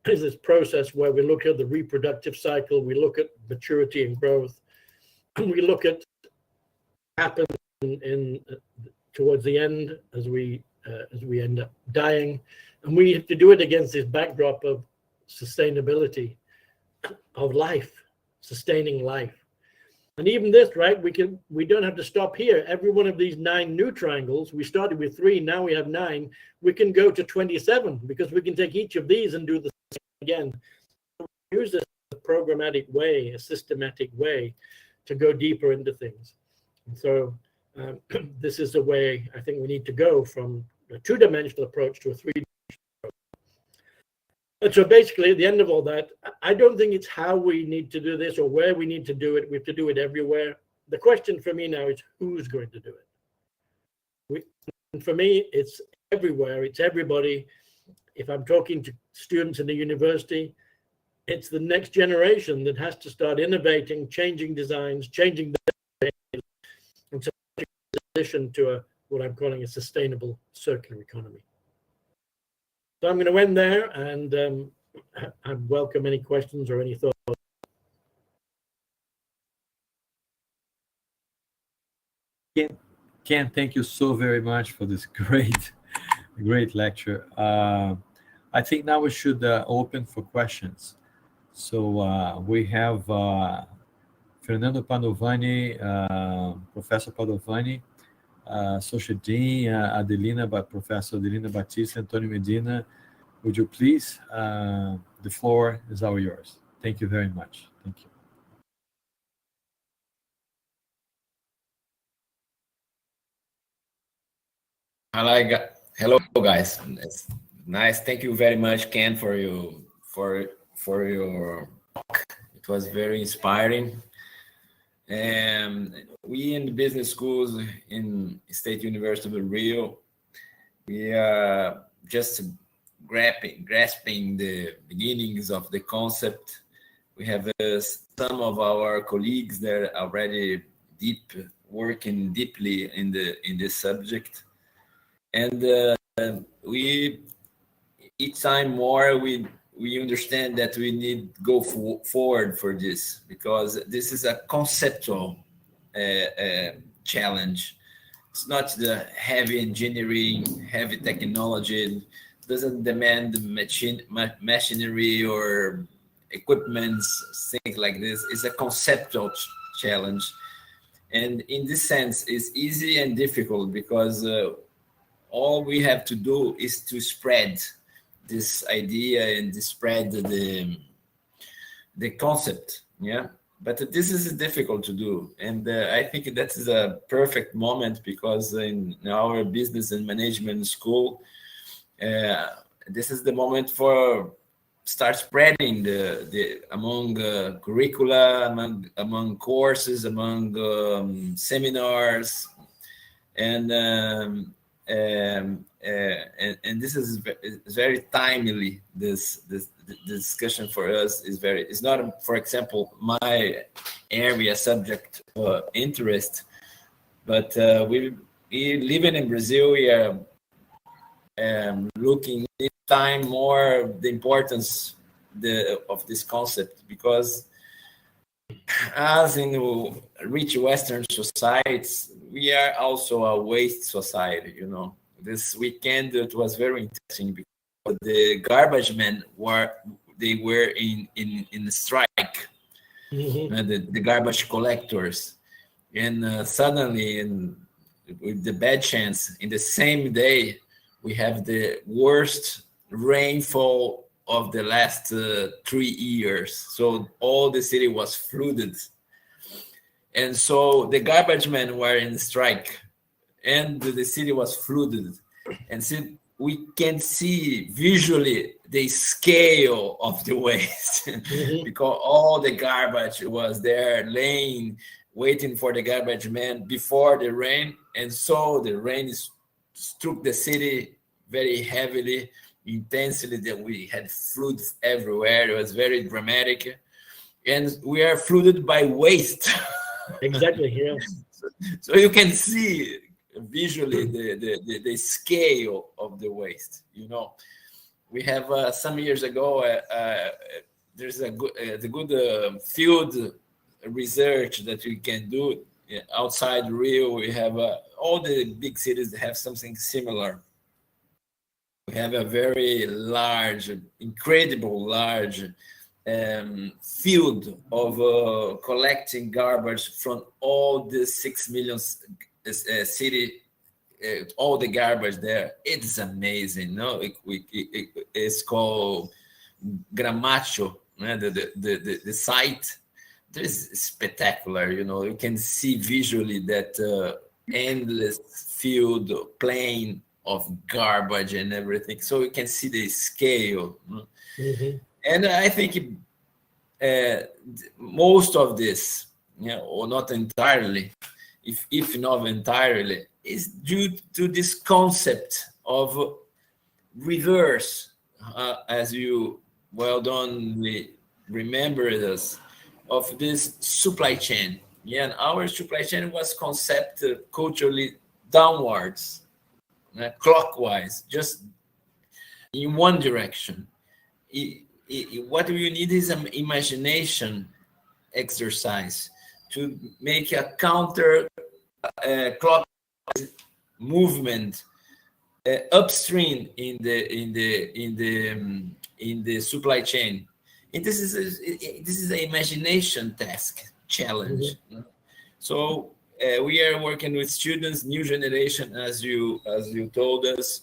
is this process where we look at the reproductive cycle, we look at maturity and growth, and we look at what happens in towards the end as we end up dying, and we have to do it against this backdrop of sustainability of life, sustaining life. And even this, right, we don't have to stop here. Every one of these 9 new triangles, we started with 3, now we have 9, we can go to 27 because we can take each of these and do the same again. Use this as a programmatic way, a systematic way to go deeper into things. And so this is the way I think we need to go from a 2-dimensional approach to a 3-dimensional approach. And so basically, at the end of all that, I don't think it's how we need to do this or where we need to do it. We have to do it everywhere. The question for me now is who's going to do it? And for me, it's everywhere. It's everybody. If I'm talking to students in the university, it's the next generation that has to start innovating, changing designs, changing the and so transition to what I'm calling a sustainable circular economy. So I'm going to end there, and I welcome any questions or any thoughts. Ken, thank you so very much for this great lecture. I think now we should open for questions. So we have Fernando Padovani, Professor Padovani, Associate Dean Professor Adelina Baptista, Antonio Medina. Would you please? The floor is all yours. Thank you very much. Thank you. Hello, guys. It's nice. Thank you very much, Ken, for your talk. It was very inspiring. And we in the business schools in State University of Rio, we are just grasping the beginnings of the concept. We have some of our colleagues that are already working deeply in this subject. And we each time more we understand that we need to go forward for this, because this is a conceptual challenge. It's not the heavy engineering, heavy technology. It doesn't demand machinery or equipment, things like this. It's a conceptual challenge. And in this sense, it's easy and difficult, because all we have to do is to spread this idea and to spread the concept, yeah. But this is difficult to do, and I think that is a perfect moment, because in our business and management school, this is the moment for start spreading the among curricula, among courses, among seminars, and this is very timely. This discussion for us is it's not, for example, my area subject interest, but we living in Brazil, we are looking this time more the importance of this concept, because as in rich Western societies, we are also a waste society, you know. This weekend it was very interesting, because the garbage men were in strike, the garbage collectors, and suddenly, with the bad chance, in the same day, we have the worst rainfall of the last 3 years. So all the city was flooded. And so the garbage men were in strike, and the city was flooded. And so we can see visually the scale of the waste, because all the garbage was there laying, waiting for the garbage man before the rain. And so the rain struck the city very heavily, intensely, that we had flood everywhere. It was very dramatic. And we are flooded by waste. Exactly, yeah. So you can see visually the scale of the waste. You know, we have some years ago, there's the good field research that we can do outside Rio. We have all the big cities that have something similar. We have a very large, incredible large field of collecting garbage from all the 6 million city, all the garbage there. It's amazing. No, it's called Gramacho, the site. It is spectacular. You know, you can see visually that endless field, plain of garbage and everything. So you can see the scale. And I think most of this, or not entirely, if not entirely, is due to this concept of reverse, as you well done remembered us, of this supply chain. Yeah, and our supply chain was conceived culturally downwards, clockwise, just in one direction. What you need is an imagination exercise to make a counter movement upstream in the supply chain. And this is an imagination task challenge. Mm-hmm. So we are working with students, new generation, as you told us.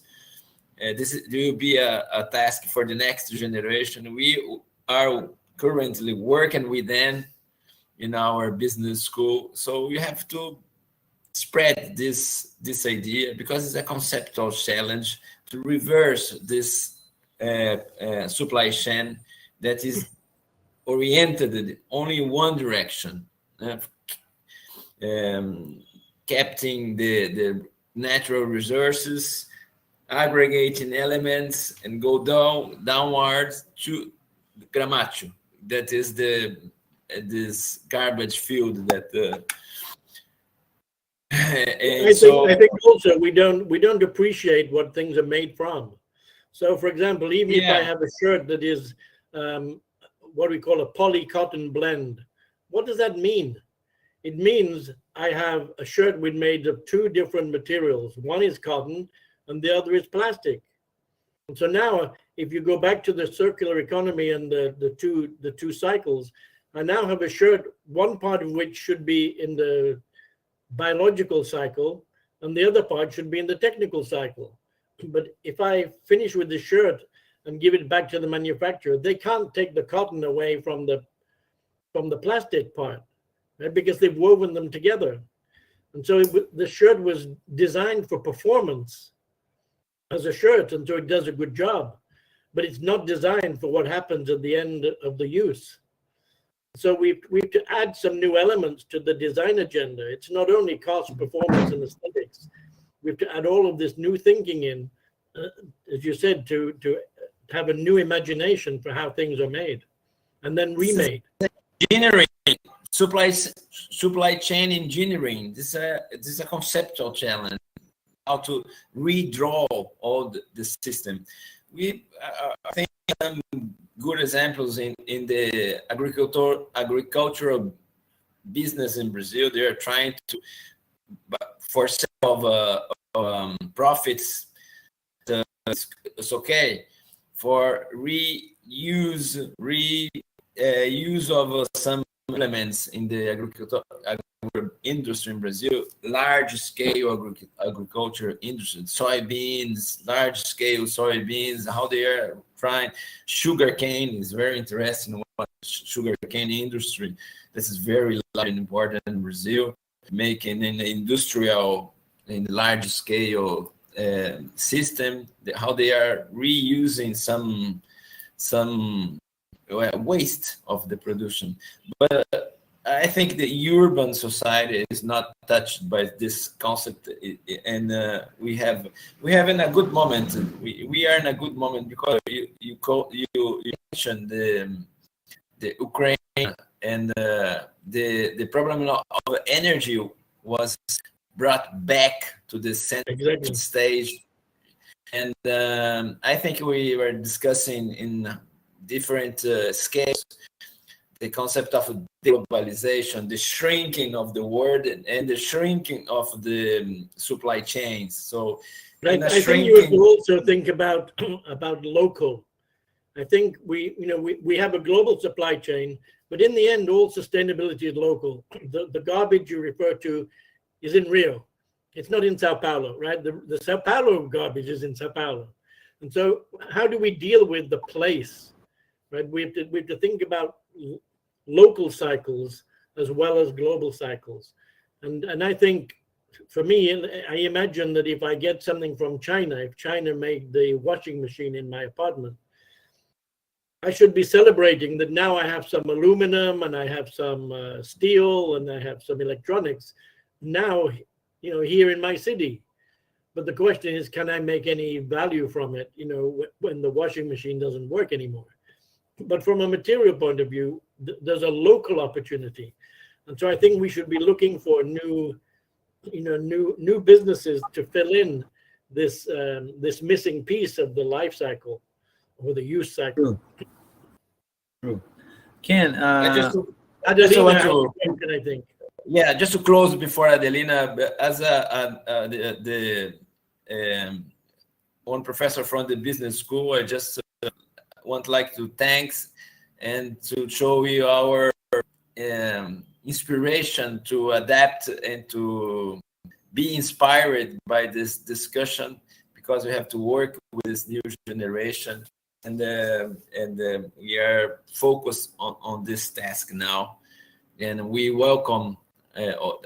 This will be a task for the next generation. We are currently working with them in our business school. So we have to spread this idea, because it's a conceptual challenge to reverse this supply chain that is oriented in only one direction, capturing the natural resources, aggregating elements, and go downwards to Gramacho. That is this garbage field that. I think also we don't appreciate what things are made from. So, for example, even if I have a shirt that is what we call a poly cotton blend, what does that mean? It means I have a shirt made of two different materials. One is cotton and the other is plastic. And so now, if you go back to the circular economy and the two cycles, I now have a shirt, one part of which should be in the biological cycle and the other part should be in the technical cycle. But if I finish with the shirt and give it back to the manufacturer, they can't take the cotton away from the plastic part, right? Because they've woven them together. And so the shirt was designed for performance as a shirt, and so it does a good job, but it's not designed for what happens at the end of the use. So we've to add some new elements to the design agenda. It's not only cost, performance, and aesthetics. We have to add all of this new thinking in, as you said, to have a new imagination for how things are made and then remade. Engineering, supply chain engineering. This is a conceptual challenge. How to redraw all the system. I think some good examples in the agricultural business in Brazil. They are trying to, for sake of profits, it's okay. For use of some elements in the agriculture industry in Brazil, large-scale agriculture industry, large-scale soybeans, how they are trying. Sugarcane is very interesting. Sugarcane industry, this is very large and important in Brazil, making an industrial and large-scale system. How they are reusing some waste of the production, but I think the urban society is not touched by this concept, and we have in a good moment. We are in a good moment because you mentioned the Ukraine, and the problem of energy was brought back to the center stage, and I think we were discussing in different scales the concept of globalization, the shrinking of the world, and the shrinking of the supply chains. So I think you have to also think about local. I think we have a global supply chain, but in the end, all sustainability is local. The garbage you refer to is in Rio. It's not in Sao Paulo, right? The Sao Paulo garbage is in Sao Paulo. And so how do we deal with the place, right? We have to think about local cycles as well as global cycles. And I think, for me, I imagine that if I get something from China, if China made the washing machine in my apartment, I should be celebrating that now I have some aluminum and I have some steel and I have some electronics now, here in my city. But the question is, can I make any value from it, when the washing machine doesn't work anymore? But from a material point of view, there's a local opportunity. And so I think we should be looking for new businesses to fill in this missing piece of the life cycle or the use cycle. True. Ken, Adelina, I think. Yeah, just to close before Adelina, as one professor from the business school, I just want like to thanks and to show you our inspiration to adapt and to be inspired by this discussion, because we have to work with this new generation, and we are focused on this task now, and we welcome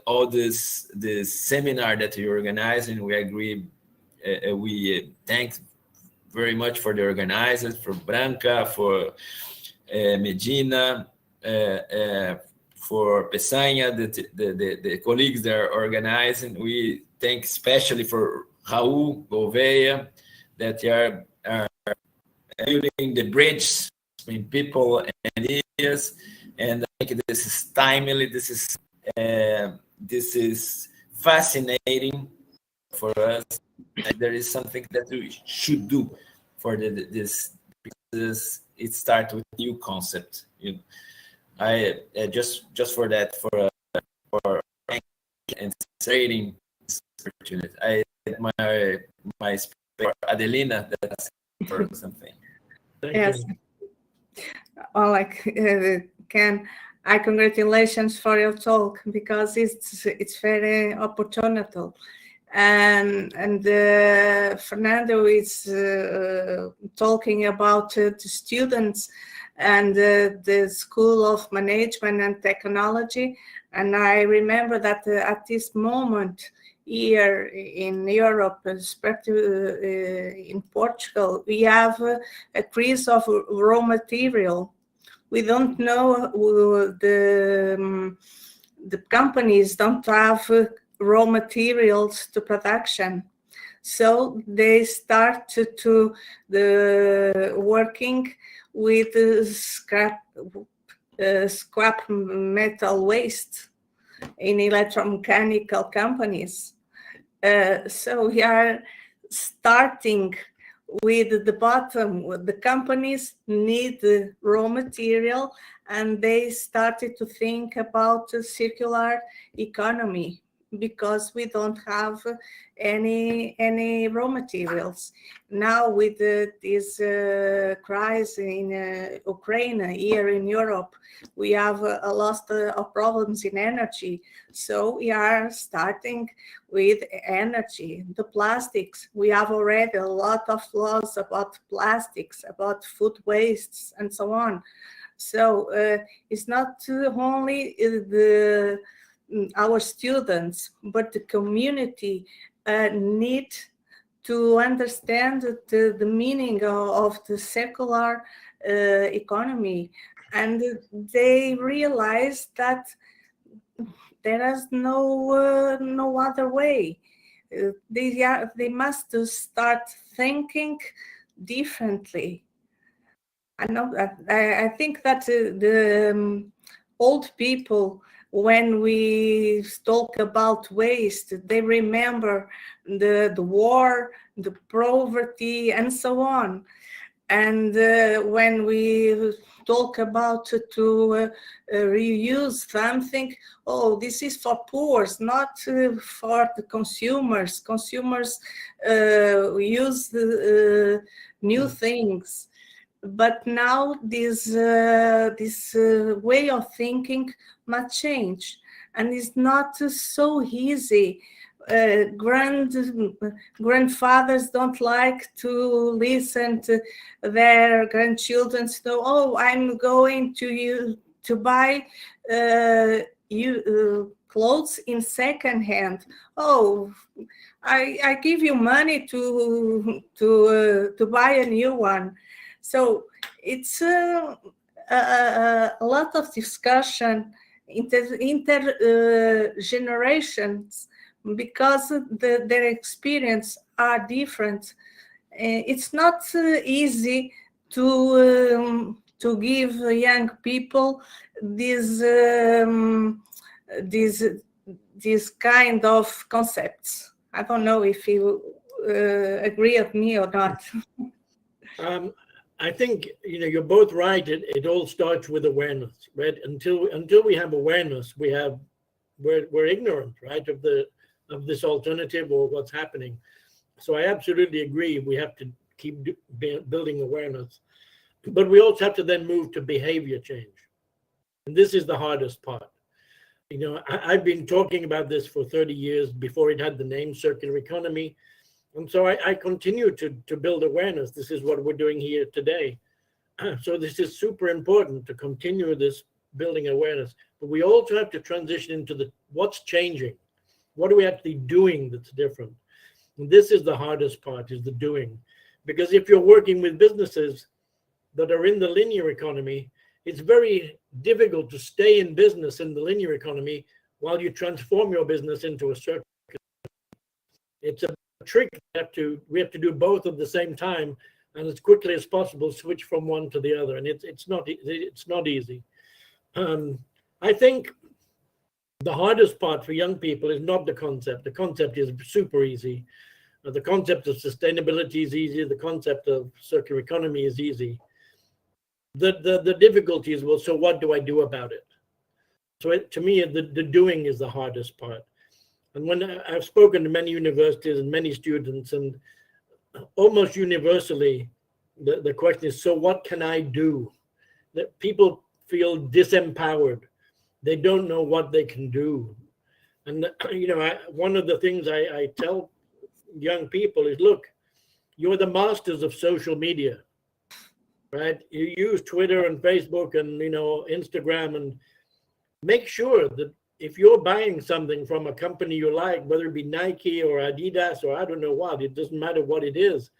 all this seminar that you're organizing. We agree. We thank very much for the organizers, for Branca, for Medina, for Pessanha, the colleagues that are organizing. We thank especially for Raul, Gouvea, that are building the bridge between people and ideas. And I think this is timely. This is fascinating for us. And there is something that we should do for this, because it starts with new concept. I just for that, for and trading this opportunity. I my Adelina that's for something. Yes. Well, Ken, I congratulations for your talk, because it's very opportune. And Fernando is talking about the students and the School of Management and Technology. And I remember that at this moment here in Europe, especially in Portugal, we have a crisis of raw material. We don't know, the companies don't have raw materials to production, so they start to working with scrap metal waste in electromechanical companies. So we are starting with the bottom. The companies need the raw material, and they started to think about a circular economy, because we don't have any raw materials. Now with this crisis in Ukraine, here in Europe, we have a lot of problems in energy. So we are starting with energy. The plastics, we have already a lot of laws about plastics, about food wastes, and so on. So it's not only our students, but the community need to understand the meaning of the circular economy, and they realize that there is no other way. They must start thinking differently. I think that the old people, when we talk about waste, they remember the war, the poverty, and so on. And when we talk about to reuse something, oh, this is for poor, not for the consumers. Consumers use new things. But now this way of thinking must change, and it's not so easy. Grandfathers don't like to listen to their grandchildren. So, oh, I'm going to buy clothes in second hand. Oh, I give you money to buy a new one. So it's a lot of discussion intergenerations, because their experience are different. It's not easy to give young people these kind of concepts. I don't know if you agree with me or not. I think you're both right. It all starts with awareness, right? Until we have awareness, we have we're ignorant, right, of this alternative or what's happening. So I absolutely agree. We have to keep building awareness, but we also have to then move to behavior change. And this is the hardest part. You know, I've been talking about this for 30 years before it had the name circular economy. And so I continue to build awareness. This is what we're doing here today. So this is super important to continue this building awareness. But we also have to transition into what's changing. What are we actually doing that's different? And this is the hardest part, is the doing. Because if you're working with businesses that are in the linear economy, it's very difficult to stay in business in the linear economy while you transform your business into a circular. It's a trick. We have to do both at the same time, and as quickly as possible switch from one to the other. And it's not easy. I think the hardest part for young people is not the concept. The concept is super easy. The concept of sustainability is easy. The concept of circular economy is easy. The difficulty is, well, so what do I do about it? So to me, the doing is the hardest part. And when I've spoken to many universities and many students, and almost universally, the question is, so what can I do? That people feel disempowered. They don't know what they can do. And, you know, one of the things I tell young people is, look, you're the masters of social media, right? You use Twitter and Facebook and, you know, Instagram, and make sure that if you're buying something from a company you like, whether it be Nike or Adidas or I don't know what, it doesn't matter what it is,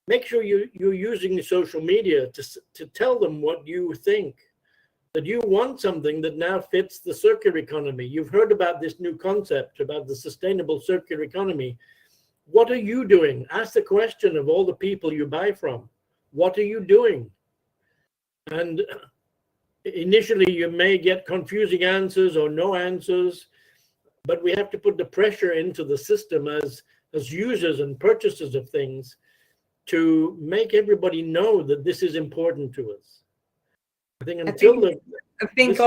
make sure you're using social media to tell them what you think, that you want something that now fits the circular economy. You've heard about this new concept about the sustainable circular economy. What are you doing? Ask the question of all the people you buy from. What are you doing? And initially you may get confusing answers or no answers, but we have to put the pressure into the system as users and purchasers of things to make everybody know that this is important to us. I think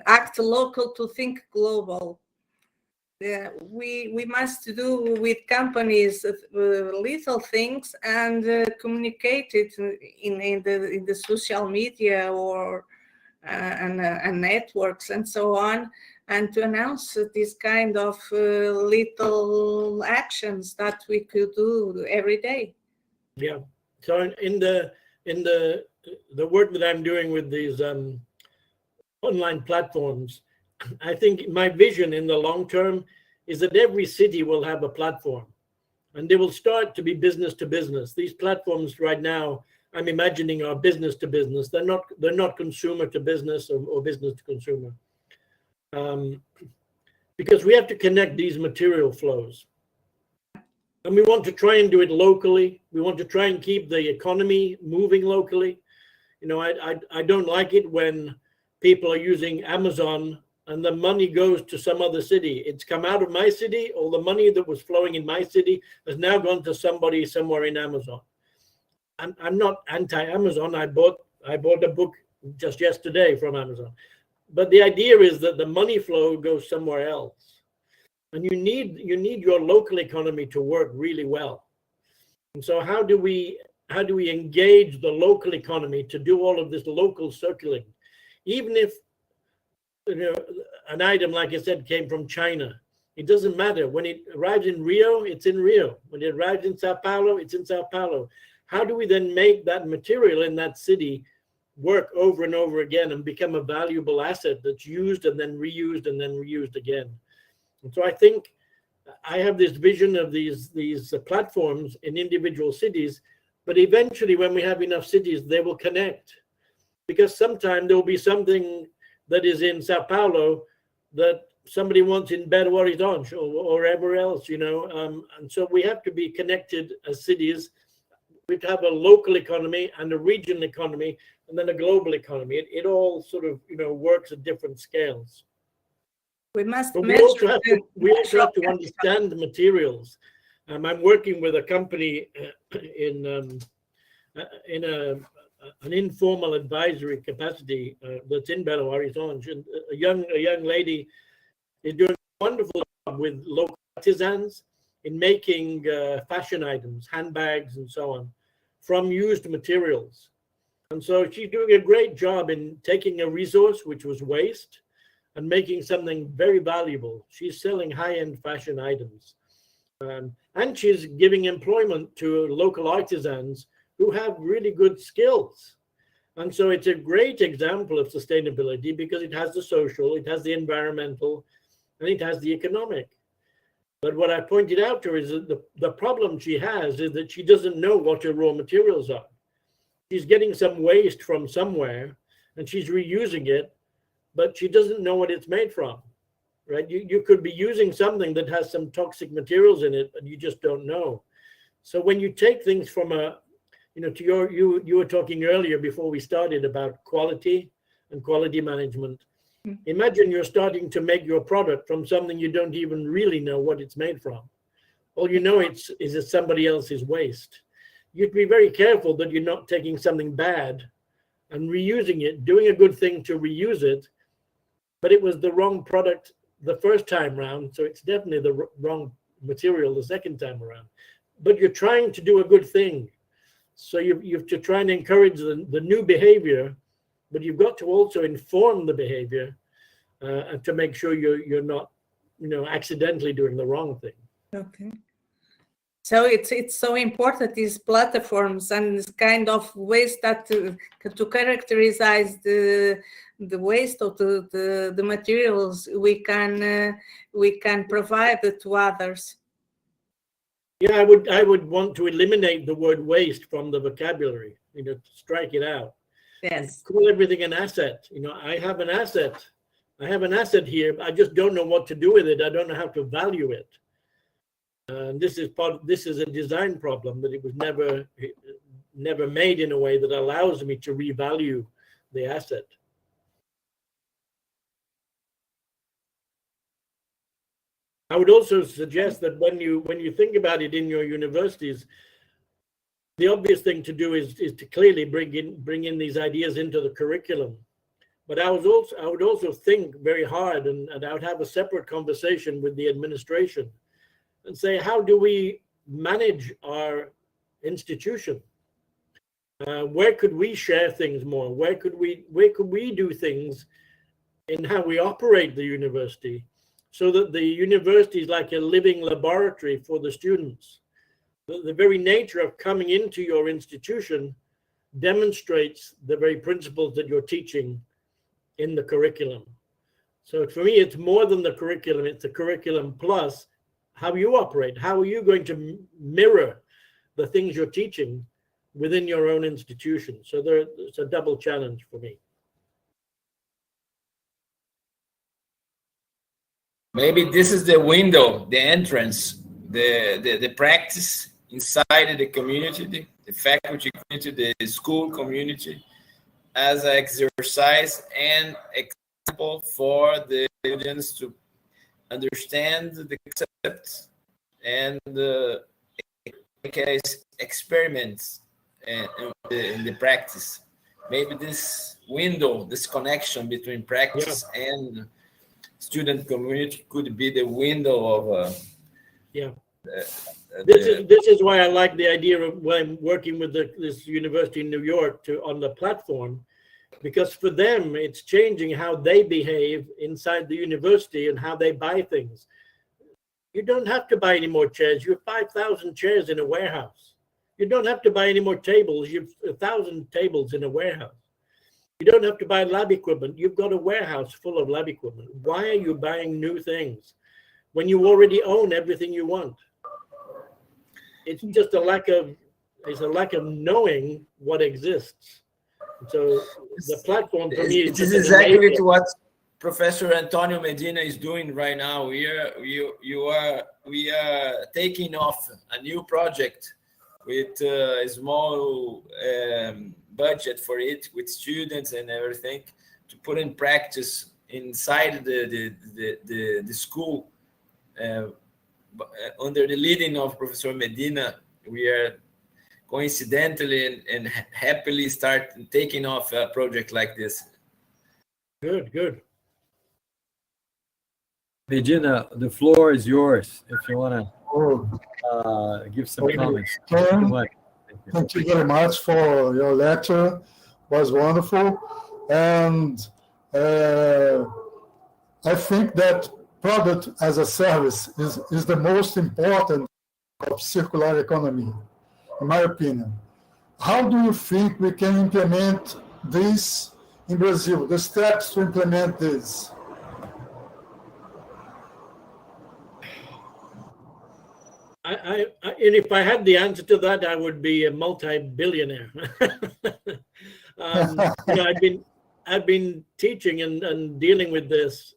act local to think global. We must do with companies little things and communicate it in the social media or and networks and so on, and to announce this kind of little actions that we could do every day. Yeah. So in the work that I'm doing with these online platforms, I think my vision in the long term is that every city will have a platform, and they will start to be business to business. These platforms right now, I'm imagining, are business to business. They're not consumer to business or business to consumer, because we have to connect these material flows. And we want to try and do it locally. We want to try and keep the economy moving locally. You know, I don't like it when people are using Amazon and the money goes to some other city. It's come out of my city, or the money that was flowing in my city has now gone to somebody somewhere in Amazon. I'm not anti-Amazon. I bought a book just yesterday from Amazon. But the idea is that the money flow goes somewhere else. And you need your local economy to work really well. And so how do we engage the local economy to do all of this local circling? Even if, you know, an item, like I said, came from China, it doesn't matter. When it arrives in Rio, it's in Rio. When it arrives in Sao Paulo, it's in Sao Paulo. How do we then make that material in that city work over and over again and become a valuable asset that's used and then reused and then reused again? And so I think I have this vision of these platforms in individual cities, but eventually when we have enough cities, they will connect, because sometime there will be something that is in Sao Paulo that somebody wants in Belo Horizonte or wherever else, you know. And so we have to be connected as cities. We have a local economy and a regional economy and then a global economy. It all sort of, you know, works at different scales. We must. But we also have to understand the materials. I'm working with a company in a an informal advisory capacity that's in Belo Horizonte. A young lady is doing a wonderful job with local artisans in making fashion items, handbags, and so on, from used materials. And so she's doing a great job in taking a resource which was waste and making something very valuable. She's selling high-end fashion items. And she's giving employment to local artisans who have really good skills. And so it's a great example of sustainability because it has the social, it has the environmental, and it has the economic. But what I pointed out to her is that the problem she has is that she doesn't know what her raw materials are. She's getting some waste from somewhere and she's reusing it, but she doesn't know what it's made from, right? You could be using something that has some toxic materials in it, but you just don't know. So when you take things from you were talking earlier before we started about quality and quality management. Imagine you're starting to make your product from something you don't even really know what it's made from. All you know is it's somebody else's waste. You'd be very careful that you're not taking something bad and reusing it, doing a good thing to reuse it, but it was the wrong product the first time around, so it's definitely the wrong material the second time around. But you're trying to do a good thing. So you have to try and encourage the new behavior, but you've got to also inform the behavior and to make sure you're not, accidentally doing the wrong thing. Okay. So it's so important, these platforms and this kind of ways that to characterize the waste of the materials we can provide to others. Yeah, I would want to eliminate the word waste from the vocabulary, strike it out. Yes. Call everything an asset. I have an asset. I have an asset here. I just don't know what to do with it. I don't know how to value it. And this is a design problem, that it was never made in a way that allows me to revalue the asset. I would also suggest that when you think about it in your universities, the obvious thing to do is to clearly bring in these ideas into the curriculum. But I would also think very hard, and I would have a separate conversation with the administration and say, how do we manage our institution? Where could we share things more? Where could we do things in how we operate the university, so that the university is like a living laboratory for the students? The very nature of coming into your institution demonstrates the very principles that you're teaching in the curriculum. So for me, it's more than the curriculum, it's the curriculum plus how you operate. How are you going to mirror the things you're teaching within your own institution? So it's a double challenge for me. Maybe this is the window, the entrance, the practice inside the community, the faculty community, the school community, as an exercise and example for the students to understand the concept and make experiments in the practice. Maybe this window, this connection between practice and student community could be the window of This is why I like the idea of when I'm working with this university in New York on the platform, because for them it's changing how they behave inside the university and how they buy things. You don't have to buy any more chairs. You have 5,000 chairs in a warehouse. You don't have to buy any more tables. You have 1,000 tables in a warehouse. You don't have to buy lab equipment. You've got a warehouse full of lab equipment. Why are you buying new things when you already own everything you want? It's just a lack of knowing what exists. So the platform for me is exactly what Professor Antonio Medina is doing right now. We are taking off a new project with a small budget for it, with students and everything, to put in practice inside the school. Under the leading of Professor Medina, we are coincidentally and happily start taking off a project like this. Good. Medina, the floor is yours if you want to give some comments. Thank you very much for your lecture. It was wonderful. And I think that product as a service is the most important of circular economy, in my opinion. How do you think we can implement this in Brazil, the steps to implement this? And if I had the answer to that, I would be a multi-billionaire. I've been teaching and dealing with this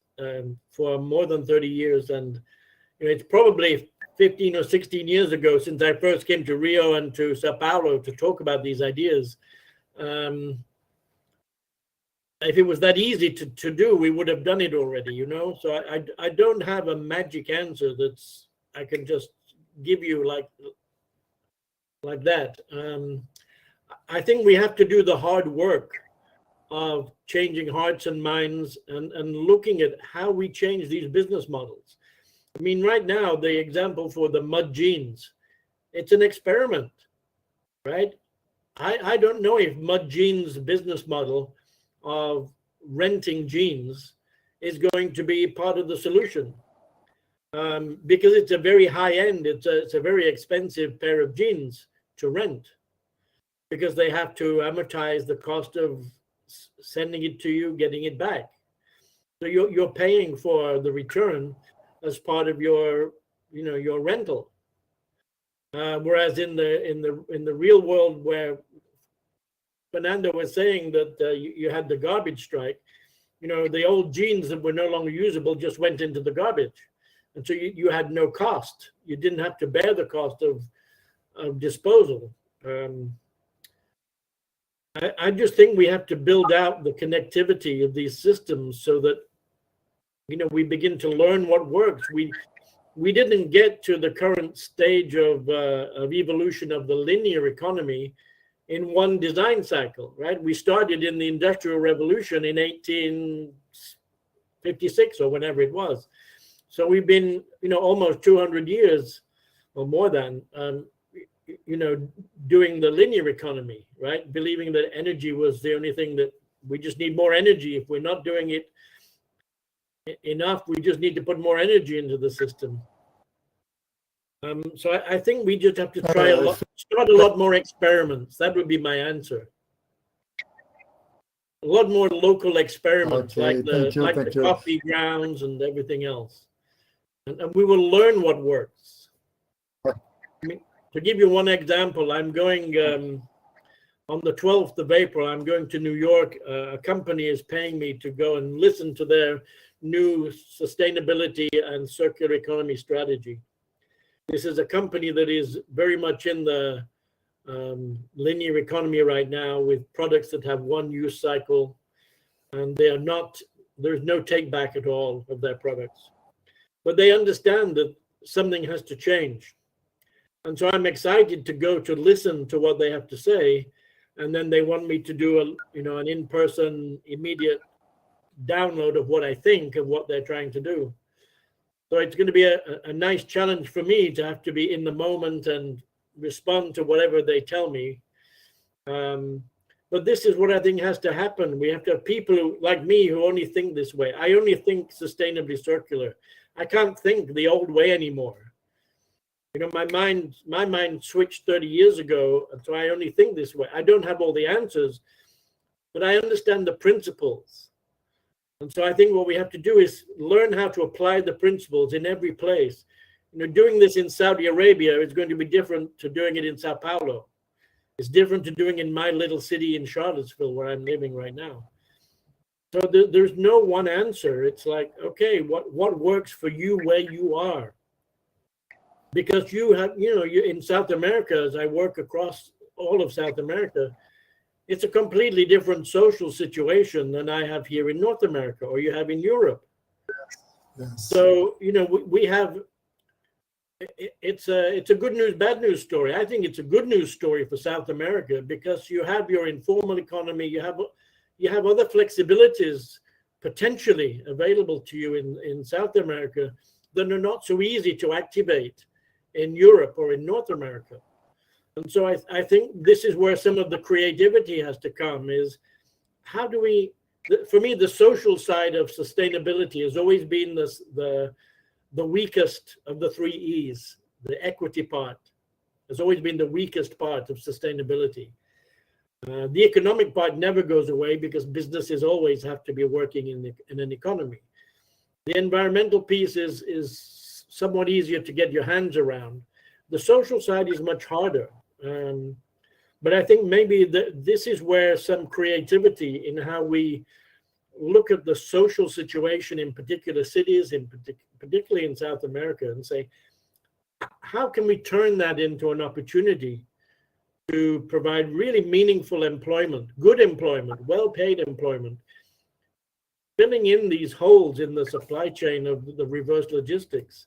for more than 30 years, and it's probably 15 or 16 years ago since I first came to Rio and to Sao Paulo to talk about these ideas. If it was that easy to do, we would have done it already, So I don't have a magic answer that's I can just give you like that. I think we have to do the hard work of changing hearts and minds and looking at how we change these business models. I mean, right now, the example for the mud jeans, it's an experiment, right? I don't know if mud jeans business model of renting jeans is going to be part of the solution. Because it's a very high end, it's a very expensive pair of jeans to rent because they have to amortize the cost of sending it to you, getting it back. So you're paying for the return as part of your rental. Whereas in the real world, where Fernando was saying that you had the garbage strike, the old jeans that were no longer usable just went into the garbage. And so you had no cost. You didn't have to bear the cost of disposal. I just think we have to build out the connectivity of these systems so that, we begin to learn what works. We didn't get to the current stage of evolution of the linear economy in one design cycle, right? We started in the Industrial Revolution in 1856 or whenever it was. So we've been, almost 200 years or more than, doing the linear economy, right? Believing that energy was the only thing that we just need more energy. If we're not doing it enough, we just need to put more energy into the system. So I think we just have to try start a lot more experiments. That would be my answer. A lot more local experiments, like the coffee grounds and everything else. And we will learn what works. I mean, to give you one example, I'm going on the 12th of April, I'm going to New York. A company is paying me to go and listen to their new sustainability and circular economy strategy. This is a company that is very much in the linear economy right now with products that have one use cycle, and there's no take back at all of their products. But they understand that something has to change. And so I'm excited to go to listen to what they have to say. And then they want me to do an in-person immediate download of what I think of what they're trying to do. So it's going to be a nice challenge for me to have to be in the moment and respond to whatever they tell me. But this is what I think has to happen. We have to have people like me who only think this way. I only think sustainably circular. I can't think the old way anymore. My mind switched 30 years ago, and so I only think this way. I don't have all the answers, but I understand the principles. And so I think what we have to do is learn how to apply the principles in every place. Doing this in Saudi Arabia is going to be different to doing it in Sao Paulo. It's different to doing in my little city in Charlottesville, where I'm living right now. So there's no one answer. It's like, okay, what works for you where you are? Because you have, you in South America, as I work across all of South America, it's a completely different social situation than I have here in North America or you have in Europe. Yes. So, we have it's a good news, bad news story. I think it's a good news story for South America because you have your informal economy, you have other flexibilities potentially available to you in South America that are not so easy to activate in Europe or in North America. And so I think this is where some of the creativity has to come, is how do we, for me, the social side of sustainability has always been the weakest of the 3 E's. The equity part has always been the weakest part of sustainability. The economic part never goes away because businesses always have to be working in an economy. The environmental piece is somewhat easier to get your hands around. The social side is much harder. But I think maybe this is where some creativity in how we look at the social situation in particular cities, particularly in South America, and say, how can we turn that into an opportunity to provide really meaningful employment, good employment, well-paid employment, filling in these holes in the supply chain of the reverse logistics.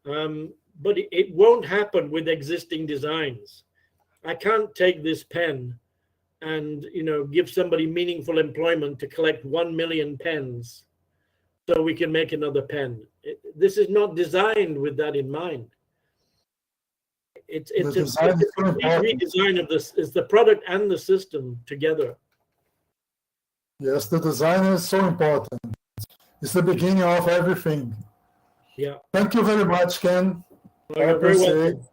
But it won't happen with existing designs. I can't take this pen and give somebody meaningful employment to collect 1 million pens so we can make another pen. This is not designed with that in mind. It's a complete redesign of this. Is the product and the system together. Yes, the design is so important. It's the beginning of everything. Yeah. Thank you very much, Ken. You're very welcome.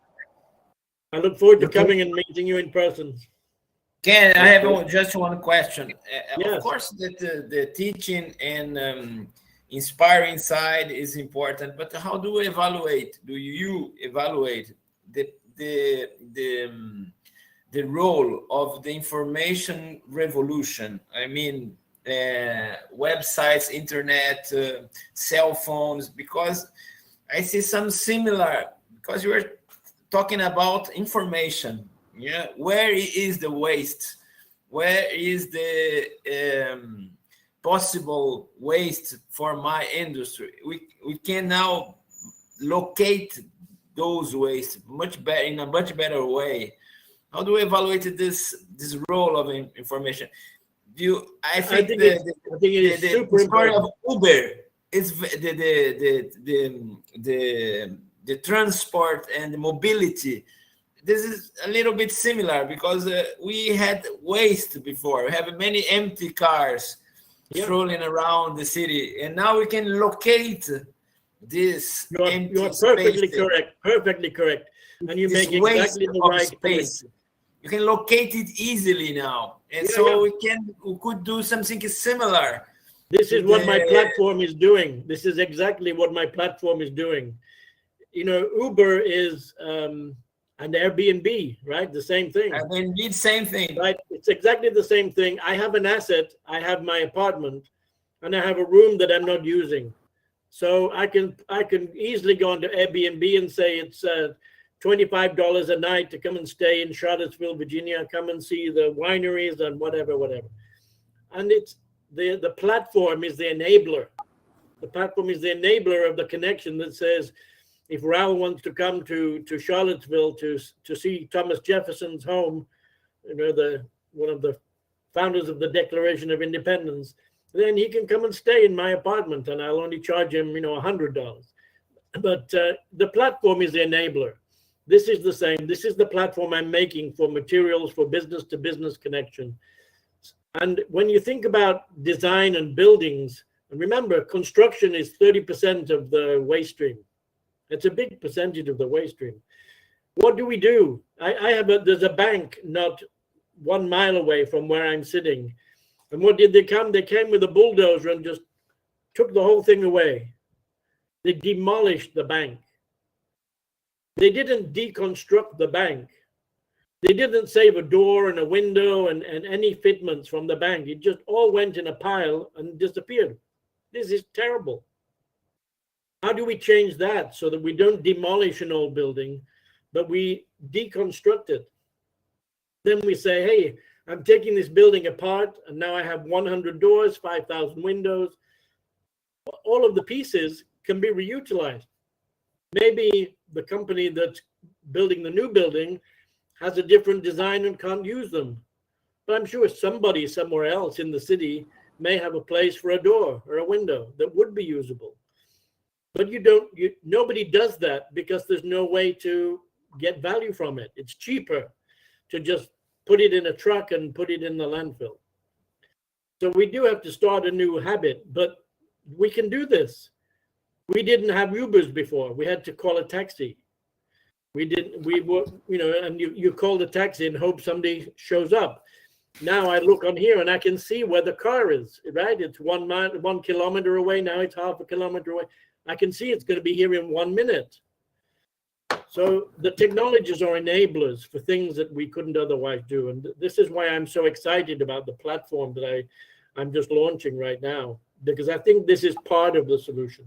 I look forward to coming and meeting you in person. Ken, I have just one question. Yes. Of course, the teaching and inspiring side is important, but how do we evaluate? Do you evaluate the role of the information revolution? I mean, websites, internet, cell phones, because I see some similar, because you were talking about information. Yeah, where is the waste? Where is the possible waste for my industry? We can now locate those wastes much better, in a much better way. How do we evaluate this role of information? I think the story of Uber is the transport and the mobility. This is a little bit similar because we had waste before. We have many empty cars strolling around the city, and now we can locate this. You're perfectly correct. Perfectly correct. And you make exactly the right space. You can locate it easily now, and we could do something similar. This is what my platform is doing. This is exactly what my platform is doing. Uber is and Airbnb, right? The same thing. Airbnb, same thing. Right? It's exactly the same thing. I have an asset. I have my apartment, and I have a room that I'm not using. So I can easily go onto Airbnb and say it's $25 a night to come and stay in Charlottesville, Virginia, come and see the wineries and whatever. And it's the platform is the enabler. The platform is the enabler of the connection that says, if Raul wants to come to Charlottesville to see Thomas Jefferson's home, one of the founders of the Declaration of Independence, then he can come and stay in my apartment, and I'll only charge him, $100. But the platform is the enabler. This is the same. This is the platform I'm making for materials for business-to-business connection. And when you think about design and buildings, and remember, construction is 30% of the waste stream. It's a big percentage of the waste stream. What do we do? There's a bank not 1 mile away from where I'm sitting. And what did they come? They came with a bulldozer and just took the whole thing away. They demolished the bank. They didn't deconstruct the bank. They didn't save a door and a window and any fitments from the bank. It just all went in a pile and disappeared. This is terrible. How do we change that so that we don't demolish an old building, but we deconstruct it? Then we say, hey, I'm taking this building apart, and now I have 100 doors, 5,000 windows. All of the pieces can be reutilized. Maybe the company that's building the new building has a different design and can't use them. But I'm sure somebody somewhere else in the city may have a place for a door or a window that would be usable. But nobody does that because there's no way to get value from it. It's cheaper to just put it in a truck and put it in the landfill. So we do have to start a new habit, but we can do this. We didn't have Ubers before. We had to call a taxi. And you call the taxi and hope somebody shows up. Now I look on here and I can see where the car is, right? It's 1 kilometer away. Now it's half a kilometer away. I can see it's going to be here in 1 minute. So the technologies are enablers for things that we couldn't otherwise do. And this is why I'm so excited about the platform that I'm just launching right now, because I think this is part of the solution.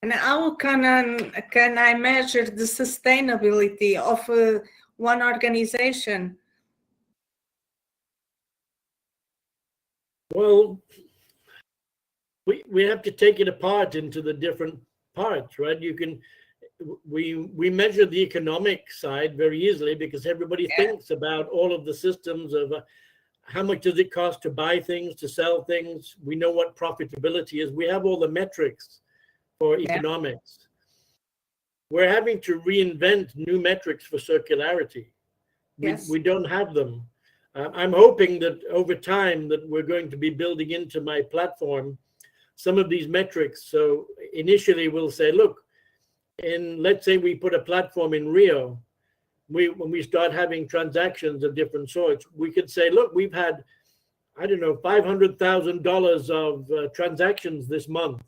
And how can I measure the sustainability of one organization? Well, we have to take it apart into the different parts, right? We measure the economic side very easily because everybody thinks about all of the systems of how much does it cost to buy things, to sell things. We know what profitability is. We have all the metrics for economics. We're having to reinvent new metrics for circularity. We don't have them. I'm hoping that over time that we're going to be building into my platform some of these metrics. So initially we'll say, look, let's say we put a platform in Rio, when we start having transactions of different sorts, we could say, look, we've had, I don't know, $500,000 of transactions this month.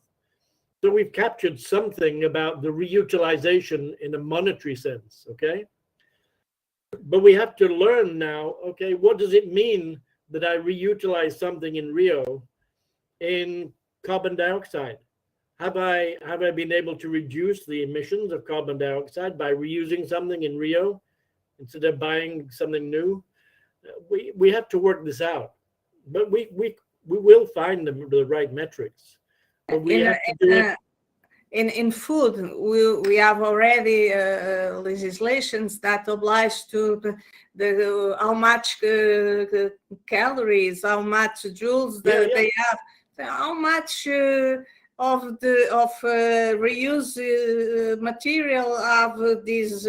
So we've captured something about the reutilization in a monetary sense, okay? But we have to learn now, okay, what does it mean that I reutilize something in Rio in carbon dioxide? Have I been able to reduce the emissions of carbon dioxide by reusing something in Rio instead of buying something new? We have to work this out, but we will find the right metrics. But we have to do it. In food, we have already legislations that oblige to the how much calories, how much joules they have, how much of reuse material of this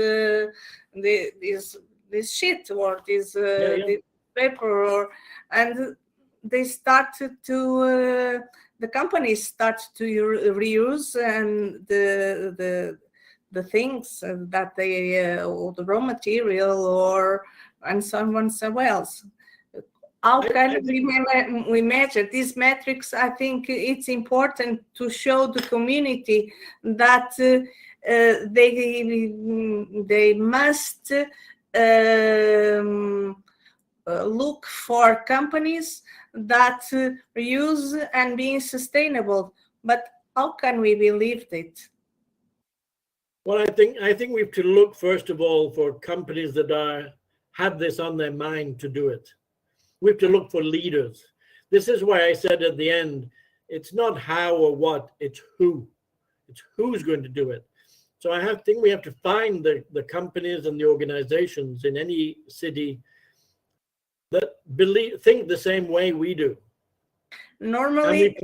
sheet or this paper, and they started to. The companies start to reuse and the things that they or the raw material and someone else. How can we measure these metrics? I think it's important to show the community that they must look for companies that reuse and being sustainable. But how can we believe it? Well, I think we have to look first of all for companies that have this on their mind to do it. We have to look for leaders. This is why I said at the end, it's not how or what, it's who. It's who's going to do it. So I think we have to find the companies and the organizations in any city that think the same way we do. Normally,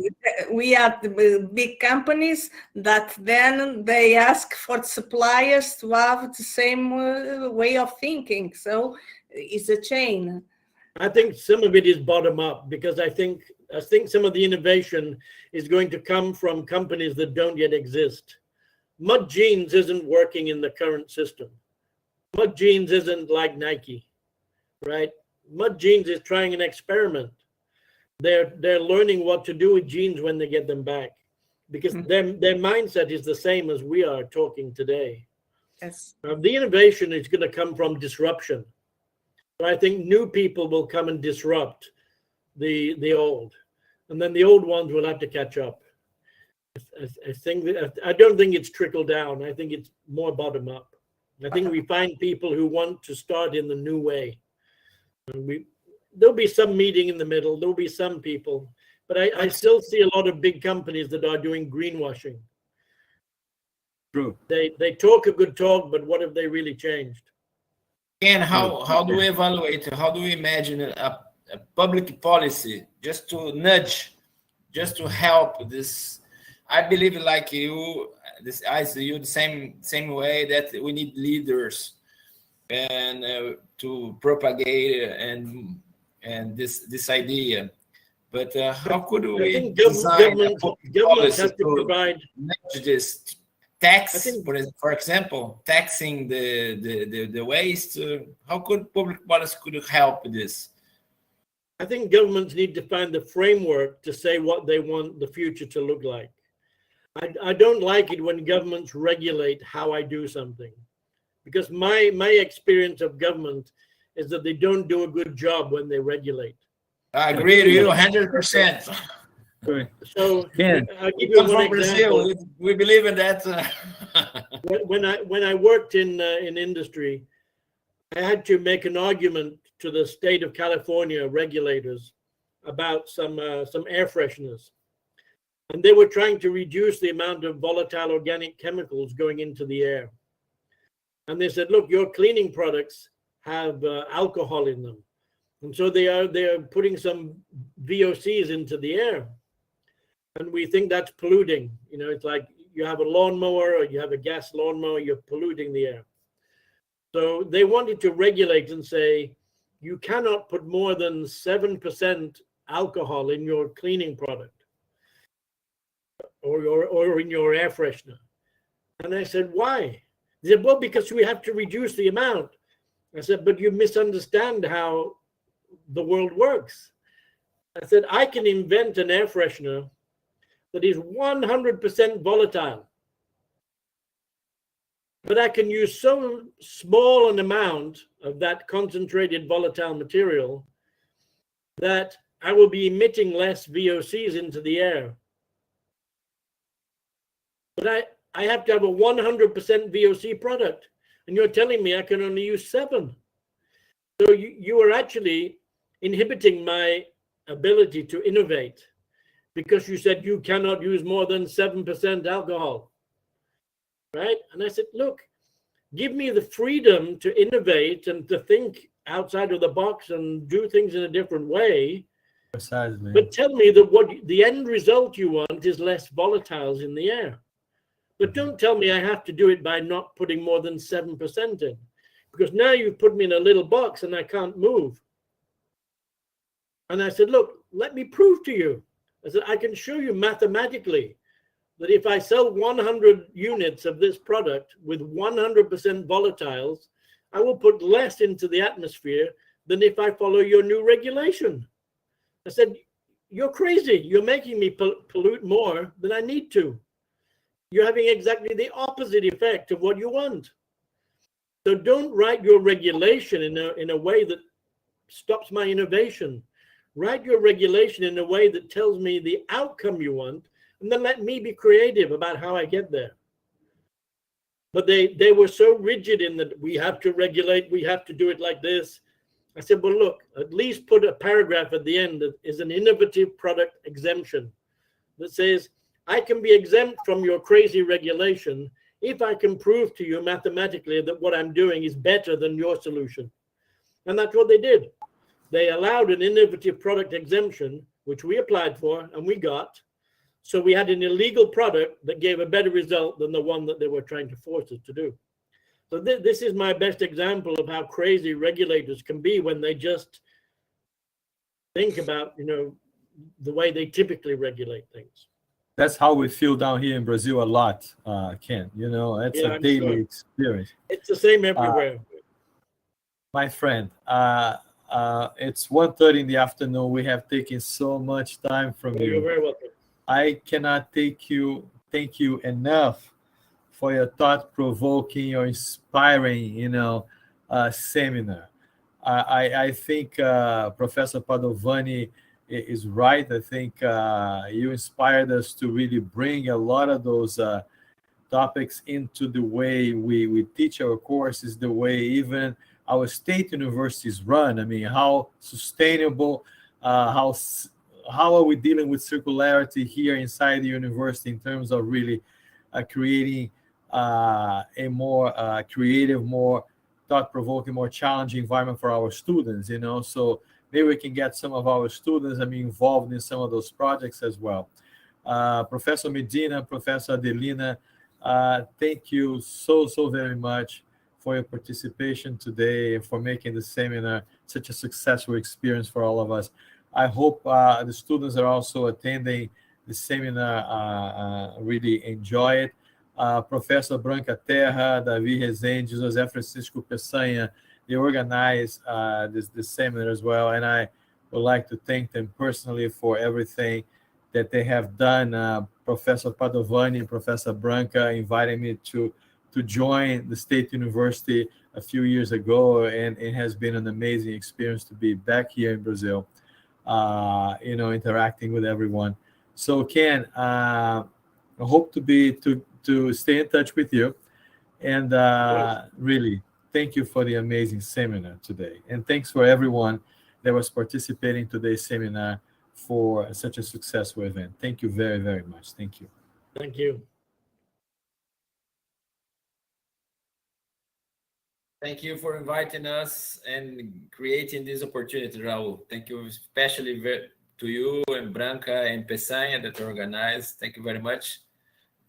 we have the big companies that then they ask for suppliers to have the same way of thinking. So it's a chain. I think some of it is bottom up because I think some of the innovation is going to come from companies that don't yet exist. Mud Jeans isn't working in the current system. Mud Jeans isn't like Nike, right? Mud Jeans is trying an experiment. They're learning what to do with jeans when they get them back, because their mindset is the same as we are talking today. Yes. The innovation is going to come from disruption. So I think new people will come and disrupt the old, and then the old ones will have to catch up. I don't think it's trickle down. I think it's more bottom up. I think we find people who want to start in the new way. There'll be some meeting in the middle. There'll be some people, but I still see a lot of big companies that are doing greenwashing. True. They talk a good talk, but what have they really changed? And how do we evaluate? How do we imagine a public policy just to nudge, just to help this? I believe, like you, the same way that we need leaders and to propagate and this idea. But how could we design a public policy have to provide nudge this? Tax, for example, taxing the waste. How could public policy could help this? I think governments need to find the framework to say what they want the future to look like. I don't like it when governments regulate how I do something, because my experience of government is that they don't do a good job when they regulate. I agree with you 100%. So Ken, I'll give you one example. Brazil, we believe in that. When I worked in industry, I had to make an argument to the state of California regulators about some air fresheners, and they were trying to reduce the amount of volatile organic chemicals going into the air. And they said, "Look, your cleaning products have alcohol in them, and so they are putting some VOCs into the air." And we think that's polluting. You know, it's like you have a lawnmower or you have a gas lawnmower, you're polluting the air. So they wanted to regulate and say, you cannot put more than 7% alcohol in your cleaning product or in your air freshener. And I said, why? They said, well, because we have to reduce the amount. I said, but you misunderstand how the world works. I said, I can invent an air freshener that is 100% volatile, but I can use so small an amount of that concentrated volatile material that I will be emitting less VOCs into the air. But I have to have a 100% VOC product, and you're telling me I can only use 7. So you are actually inhibiting my ability to innovate, because you said you cannot use more than 7% alcohol, right? And I said, look, give me the freedom to innovate and to think outside of the box and do things in a different way. Precisely. But tell me that what the end result you want is less volatiles in the air. But don't tell me I have to do it by not putting more than 7% in, because now you've put me in a little box and I can't move. And I said, look, let me prove to you. I said, I can show you mathematically that if I sell 100 units of this product with 100% volatiles, I will put less into the atmosphere than if I follow your new regulation. I said, you're crazy. You're making me pollute more than I need to. You're having exactly the opposite effect of what you want. So don't write your regulation in a way that stops my innovation. Write your regulation in a way that tells me the outcome you want, and then let me be creative about how I get there. But they were so rigid in that we have to regulate, we have to do it like this. I said, well, look, at least put a paragraph at the end that is an innovative product exemption that says, I can be exempt from your crazy regulation if I can prove to you mathematically that what I'm doing is better than your solution. And that's what they did. They allowed an innovative product exemption, which we applied for and we got. So we had an illegal product that gave a better result than the one that they were trying to force us to do. So this is my best example of how crazy regulators can be when they just think about, you know, the way they typically regulate things. That's how we feel down here in Brazil a lot, Ken. You know, it's a daily experience. It's the same everywhere. My friend, it's 1:30 in the afternoon. We have taken so much time from you. You're very welcome. I cannot thank you enough for your thought-provoking or inspiring, seminar. I think Professor Padovani is right. I think you inspired us to really bring a lot of those topics into the way we teach our courses, the way even our state universities run. I mean, how sustainable, how are we dealing with circularity here inside the university in terms of really creating a more creative, more thought-provoking, more challenging environment for our students, you know. So maybe we can get some of our students, involved in some of those projects as well. Professor Medina, Professor Adelina, thank you so very much for your participation today and for making the seminar such a successful experience for all of us. I hope the students are also attending the seminar really enjoy it. Professor Branca, Terra, Davi Resende, José Francisco Pessanha, they organized this seminar as well, and I would like to thank them personally for everything that they have done. Professor Padovani and Professor Branca invited me to join the State University a few years ago, and it has been an amazing experience to be back here in Brazil, interacting with everyone. So Ken, I hope to stay in touch with you, and really thank you for the amazing seminar today, and thanks for everyone that was participating in today's seminar for such a successful event. Thank you very much. Thank you. Thank you. Thank you for inviting us and creating this opportunity, Raul. Thank you especially to you and Branca and Pessanha that organized. Thank you very much.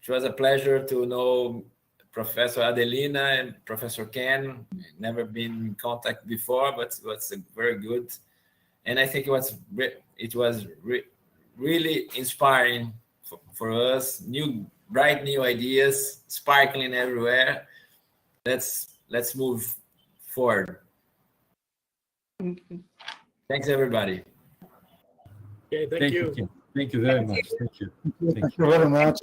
It was a pleasure to know Professor Adelina and Professor Ken. Never been in contact before, but it was very good. And I think it was really inspiring for us. Bright new ideas, sparkling everywhere. Let's move forward. Thanks, everybody. Okay, thank you. Ken. Thank you very much. Thank you. Thank you very much.